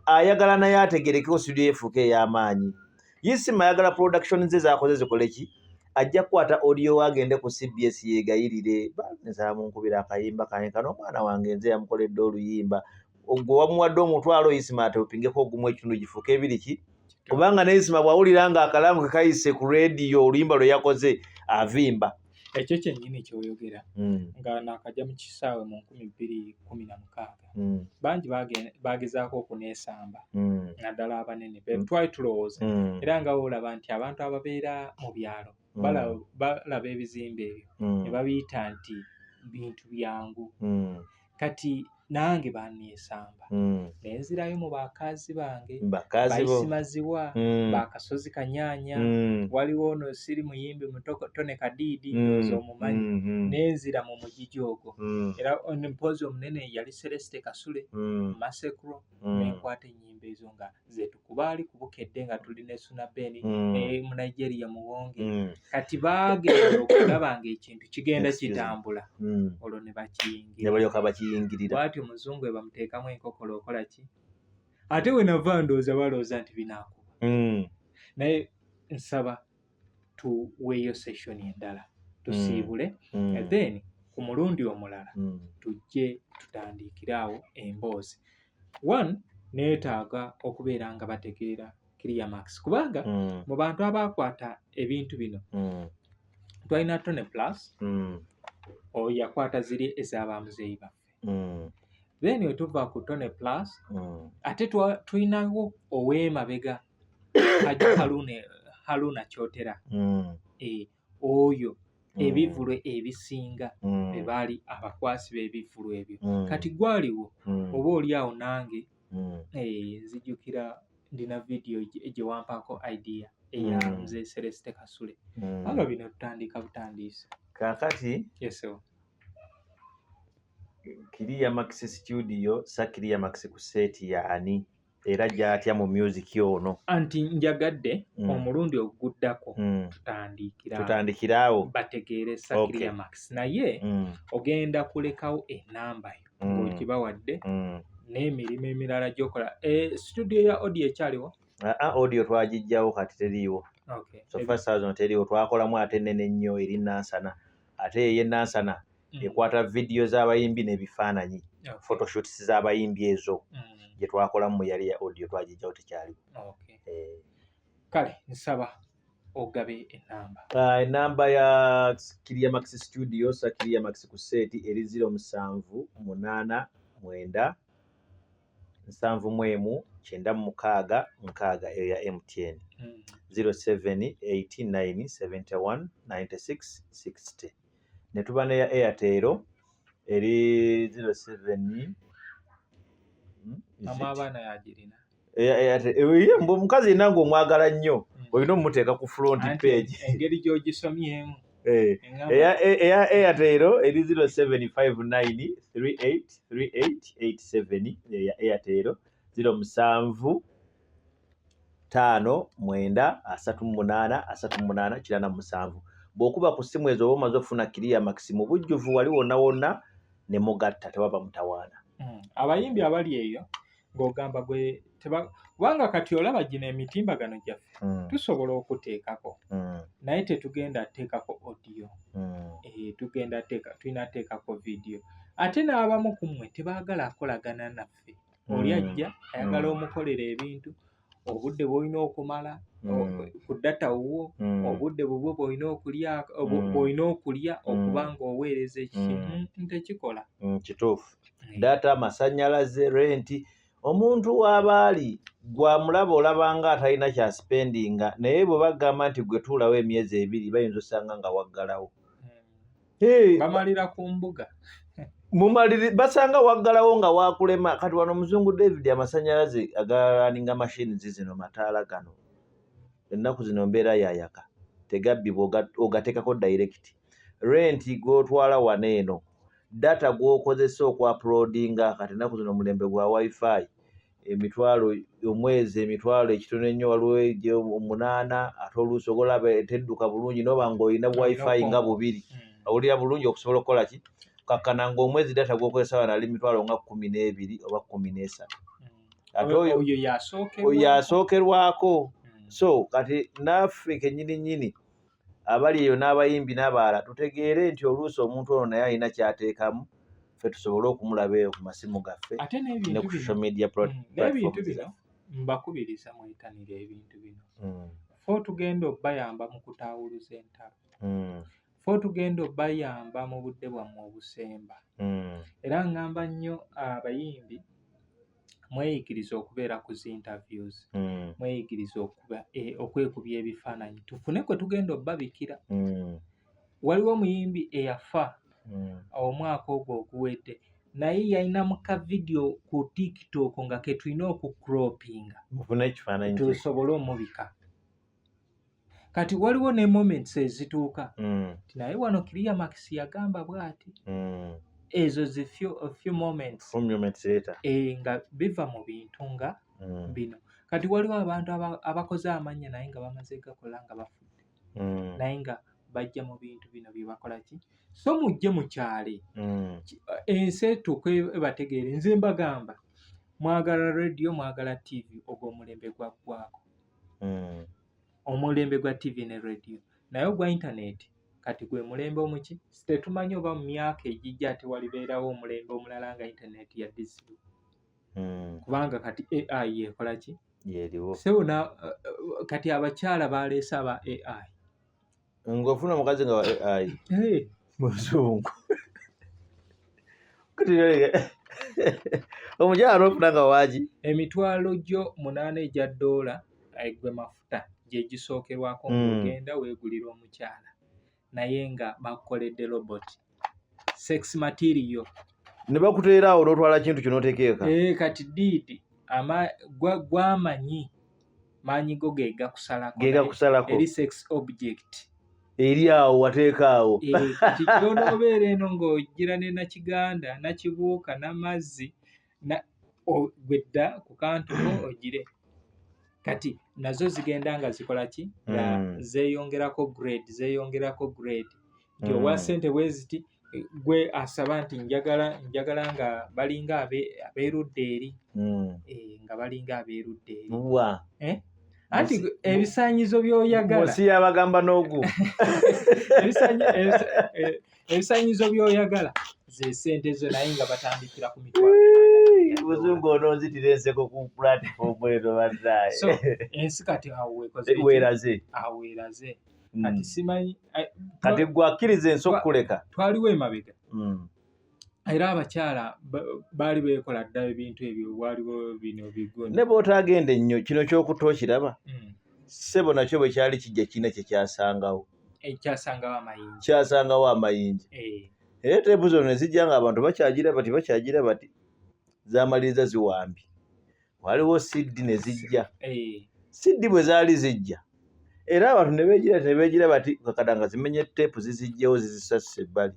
ayagala naye ategerekeko studio efuuka ey'amaanyi Yisima ayagala production ze zakoze zikole ki ajja kukwata audio agende ku CBS yegayirire nezamunkubira akayimba kanye kano omwana wange nze yamukoledde oluyimba ogwo wamuwadde omutwalo Yisima ate opingeko ogumu ekitundu gifuuka ebiri ki kubanga ne Yisima bwawulira nga akalamu ke kayise ku radio oluyimba lwe yakoze avimba. Ekyo kyennyini kyoyogera nga naakajja mu kisaawe mu 2016 bangi bagezaako okuneesamba naddala abanene twali tulowooza era nga olaba nti abantu ababeera mu byalo balaba ebizimbe ebyo ne babiyita nti bintu byangu kati nange baneesamba nenzirayo mu bakazi bange bayisimaziwa bakasozi Kanyaanya waliwo ono siri muyimbi Tone Kadiidi omumanyi nenzira mu mugigi ogwo era mpozi omunene yali Celeste Kasule Masekro nenkwata ennyimba ezo nga zetukubaali kubukedde nga tuli ne Suna Beni mu Nigeria muwonge kati baagenda okulaba nga ekintu kigenda kitambula olwo ne bakiyingirira bwati omuzungu ebamuteekamu enkokolo okola ki ate we nava ndowooza balowooza nti binaakuba naye nsaba tuweeyo session endala tusiibule then ku mulundi omulala tujje tutandikiraawo emboozi one neetaaga okubeera nga bategeera Clear Max kubanga mu bantu abakwata ebintu bino twalina Tone Plus oyo yakwata ziri ez'abamuzeeyi baffe then wetuva ku Tone Plus ate tulinawo ow'emabega Haruna Kyotera oyo ebivulu ebisinga bebaali abakwasi b'ebivulu ebyo kati gwaliwo oba oli awo nange nzijukira ndina vidiyo gye wampako idea eya nze Celeste Kasule alo bino tutandika butandiisa kakati yeso Clear Max studio sa Clear Max ku seti ya ani era gyatya mu music ono anti njagadde omulundi oguddako tutandikiraawo bategeere sa Clear Max naye ogenda kulekawo enamba yo ng'ogibawadde n'emirimu emirala gyokola studio ya audio ekyaliwo audio twagijjawo kati teriiwo so first thousand teriiwo twakolamu ate ennene ennyo eri Nansana ate ye Nansana ekwata video z'abayimbi n'ebifaananyi photoshoots z'abayimbi ezo gye twakolamu yali ya audio twagijjawo tekyaliwo kale nsaba ogabe enamba. Enamba ya Kiria Max Studio sa Kiria Max ku seti eri 0789 7 ya MTN 0789719660 ne tuba ne ya Airtel eri 07 amabana yagirina mbo mukazi nange omwagala nnyo olina omuteeka ku front page engeri gy'ogisomyemu eya Airtel eri 0759383887 eya Airtel 0759383887 bw'okuba ku ssimu ezo oba omaze okufuna Kiria Max mu bujjuvu wali wonna wonna ne mugatta tewaba mutawaana. Abayimbi abali eyo ng'ogamba gwe kubanga kati olaba gino emitimbagano gyaffe tusobola okuteekako naye tetugenda teekako audio tulina teekako video ate n'abamu ku mmwe tebaagala akolagana naffe oli ajja ayagala omukolera ebintu obudde bw'olina okumala ku data wuwo obudde bubwo bw'olina okulya okubanga oweereza ekintu tekikola kituufu data amasannyalaze renti omuntu w'abaali gwamulaba olabanga atalina kya spendinga naye bwe bagamba nti gwe tuulawo emyezi 2 bayinza osanga nga waggalawo bamalira ku mbuga basanga waggalawo nga wakulema kati wano Muzungu David amasannyalaze agalaninga machines zino mataala gano ennaku zino mbeera yayaka tegabbibwa ogateekako direct renti gw'otwala wano eno data gw'okozesa okwaplodinga kati ennaku zino mulembe gwa wifi emitwalo omwezi emitwalo ekitono ennyo waliwo 8 ate oluusi ogolaba tedduka bulungi noba ng'olina wifi nga 2 awulira bulungi okusobola okukola ki kakkana ng'omwezi data gw'okozesa wano ali mitwalo nga 12 oba 13 ate oyo yasookerwako so kati naffe kennyini abali eyo n'abayimbi n'abalala tutegeere nti oluusi omuntu ono naye alina kyateekamu ffe tusobole okumulaba eyo ku masimu gaffe ne ku social media n'ebintu bino mbakubiriza mwetanire ebintu bino ffe tugenda obbayamba mu kutaawuluza entalo ffe tugenda obbayamba mu budde bwammwe obusemba era ngamba nnyo abayimbi mweyigiriza okubeera ku zi interviews mweyigiriza okwekubya ebifaananyi tufune kwe tugenda obbabikira waliwo omuyimbi eyafa omwaka ogwo oguwedde naye yalina muka vidiyo ku TikTok nga ke tulina okucropinga tusobole omubika kati waliwo ne moments ezituuka naye wano Kiria Max yagamba bw'ati ezo zi few moments nga biva mu bintu nga bino kati waliwo abantu abakoze amanya naye nga bamaze gakola nga bafudde naye nga bajja mu bintu bino byebakola ki so mujje mukyale ensi etuuke bategeere nze mbagamba mwagala radio mwagala TV ogwo omulembe gwaggwako omulembe gwa TV ne radio naye ogwa internet kati gwe mulembe omuki tetumanyi oba mu myaka ejijja ate walibeerawo omulembe omulala nga internet ya digital kubanga kati AI yekola ki sebona kati abakyala baleese aba AI ng'ofuna omukazi nga wa AI muzungu omukyala n'ofuna nga waagi emitwalo gyo 8 egya $, gwe mafuta gye gisookerwako ng'ogenda weegulira omukyala naye nga bakukoledde robot sex material ne bakuteera awo n'otwala kintu kyo n'otekeeka kati diidi gwamanyi maanyi go ge gakusalako eri sex object eri awo wateeka awo kati gy'onoobeera eno ng'ogira ne nakiganda nakibuuka n'amazzi gwedda ku kantuko ogire kati nazo zigenda nga zikola ki nga zeeyongerako grade nti owa ssente bwe ziti gwe asaba nti njagala nga balinga abeerudde eri nga balinga abeerudde eri anti ebisaanyizo by'oyagala si yabagamba n'ogu ebisaanyizo by'oyagala ze ssente zo naye nga batandikira ku mitwalo Buzungu ononzitira enseko ku platform eno bannaye. So ensi kati weeraze kati simanyi kati gwakkiriza ensi okukuleka. Twaliwo emabega era abakyala baali beekola ddala ebintu ebyo waliwo bino bigoni ne bw'otagenda ennyo kino ky'okuta okiraba ssebo nakyo bwe kyali kijja kina kye kyasangawo kyasangawo amayinja era teepu zono ne zijja nga abantu bakyagira bati zaamaliriza ziwambi. Waliwo siddi ne zijja siddi bwe zaali zijja era abantu ne beegira bati kakadanga zimenye teepu zizijjawo zizisassa ebbali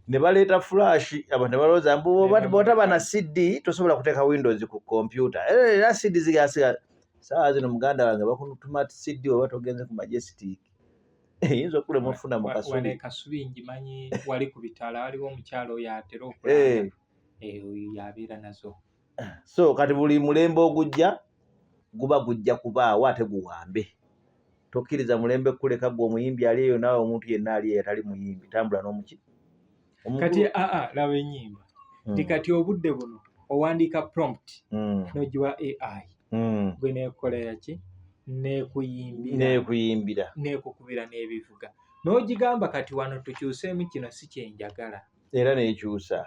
ne baleeta flash abantu ne balowooza bw'otaba na siddi tosobola kuteeka windows ku kompyuta era siddi zigasiga saawa zino muganda wange bakutuma siddi oba togenze ku majestic yinza okulema ofuna mu kasubi njimanyi wali ku bitala waliwo omukyalo oyo atera okulanga yabeera nazo. So kati buli mulembe ogujja guba gujja kubaawo ate guwambe. Tokkiriza mulembe kuleka gwe omuyimbi ali eyo naawe omuntu yenna ali eyo atali muyimbi tambula n'omuki kati laba ennyimba tikati obudde buno owandiika prompt n'ogiwa AI gwe neekolera ki neekuyimbira neekukubira n'ebivuga n'ogigamba kati wano tukyuseemu kino si kyenjagala era neekyusa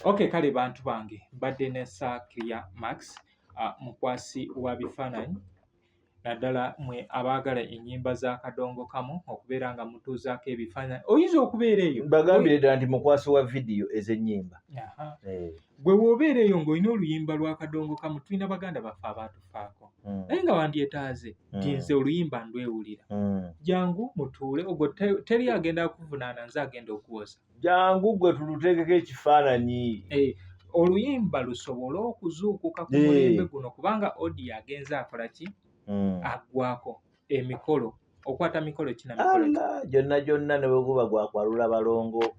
Okay, kale bantu bange mbadde ne Sakria Max mukwasi wa bifaananyi naddala mwe abaagala ennyimba za Kadongo Kamu okubeera nga mutuuzaako ebifaananyi oyinza okubeera eyo bagambire ddala nti mukwasi wa vidiyo ez'ennyimba gwe w'obeera eyo ng'olina oluyimba lwa Kadongo Kamu tulina baganda baffe abaatufaako naye nga wandyetaaze nti nze oluyimba ndwewulira jangu mutuule ogwo teri agenda kuvunaana nze agenda okuwoza jangu gwe tuluteekeko ekifaananyi oluyimba lusobole okuzuukuka ku mulembe guno kubanga Odi agenza akola ki aggwako emikolo okwata mikolo kina mikolo gyonna ne bwe guba gwakwalula balongo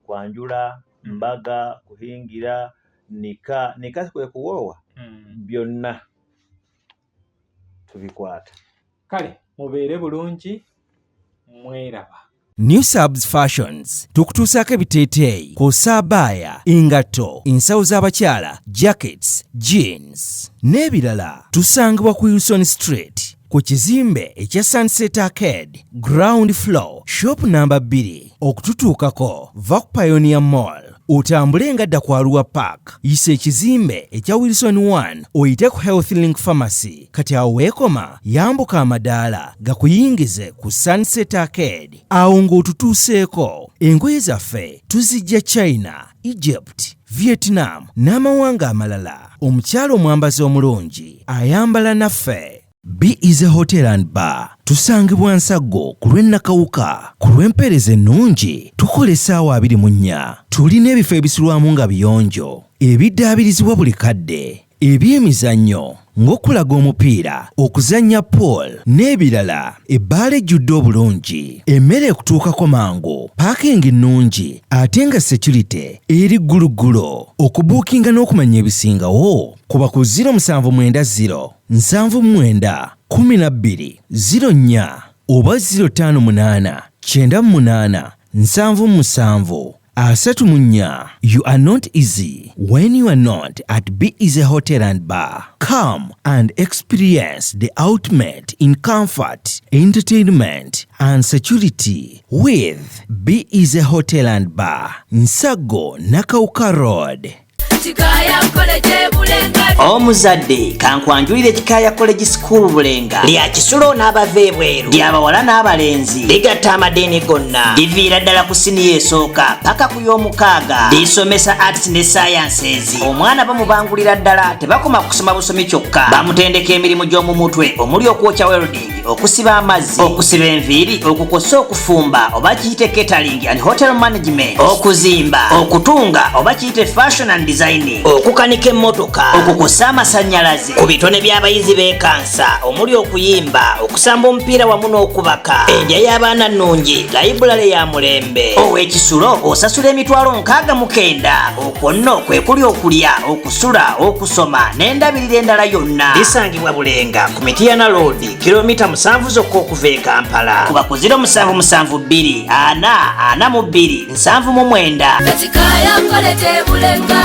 kwanjula mbaga kuhingira nika kwe kuwoowa byonna tubikwata. Kale mubeere bulungi mweraba. New Subs Fashions tukutuusaako ebiteeteeyi kw'ossa abaya, engatto, ensawo z'abakyala, jackets, jeans n'ebirala. Tusangibwa ku Wilson Street ku kizimbe ekya Sunset Arcade ground floor shop number 2 okututuukako va ku Pioneer Mall otambule nga dda ku Arua Park yisa ekizimbe ekya Wilson 1 oyite ku Health Link Pharmacy kati awo weekoma yambuka amadaala gakuyingize ku Sunset Arcade awo ng'otutuuseeko. Engoye zaffe tuzijja China, Egypt, Vietnam n'amawanga amalala. Omukyala omwambazi omulungi ayambala naffe. Be Easy Hotel and Bar tusangibwa Nsaggo ku lw'Ennakawuka ku lw'empeereza ennungi tukola essaawa 24. Tulina ebifo ebisulwamu nga biyonjo ebiddaabirizibwa buli kadde eby'emizannyo ng'okulaga omupiira okuzannya pool n'ebirala. Ebbaala ejjudde obulungi emmere ekutuukako mangu paakingi nnungi ate nga security eri gguluggulo. Okubuukinga n'okumanya ebisingawo kuba ku 0790 79 12 04 oba 058 98 77 34. You are not easy when you are not at Be Easy Hotel and Bar. Come and experience the ultimate in comfort, entertainment and security with Be Easy Hotel and Bar, Nsaggo, Nakawuka Road. Omuzadde kankwanjulire Kikaya College School Bulenga lya kisulo n'abave bweru ly'abawala n'abalenzi ligatta amadeni gonna liviira ddala ku siniya esooka paka ku y'omukaaga lisomesa arts ne sciences. Omwana bamubangulira ddala tebakoma kusoma busomi kyokka bamutendeka emirimu gy'omu mutwe omuli okwokya welding, okusiba amazzi, okusiba enviiri, okukosa okufumba oba kiyite catering and hotel management, okuzimba, okutunga oba kiyite fashion and designing, okukanika emmotoka, okukosa amasannyalaze ku bitone by'abayizi b'ekansa omuli okuyimba, okusamba omupiira wamu n'okubaka, endya y'abaana nnungi, layibulale ya mulembe. Ow'ekisulo osasula emitwalo 69. Okwo nno kwe kuli okulya, okusula, okusoma n'endabirira endala yonna. Lisangibwa Bulenga ku Mityana Road kilomita 7 zokka okuva e Kampala. Kuba ku 0772 442 799.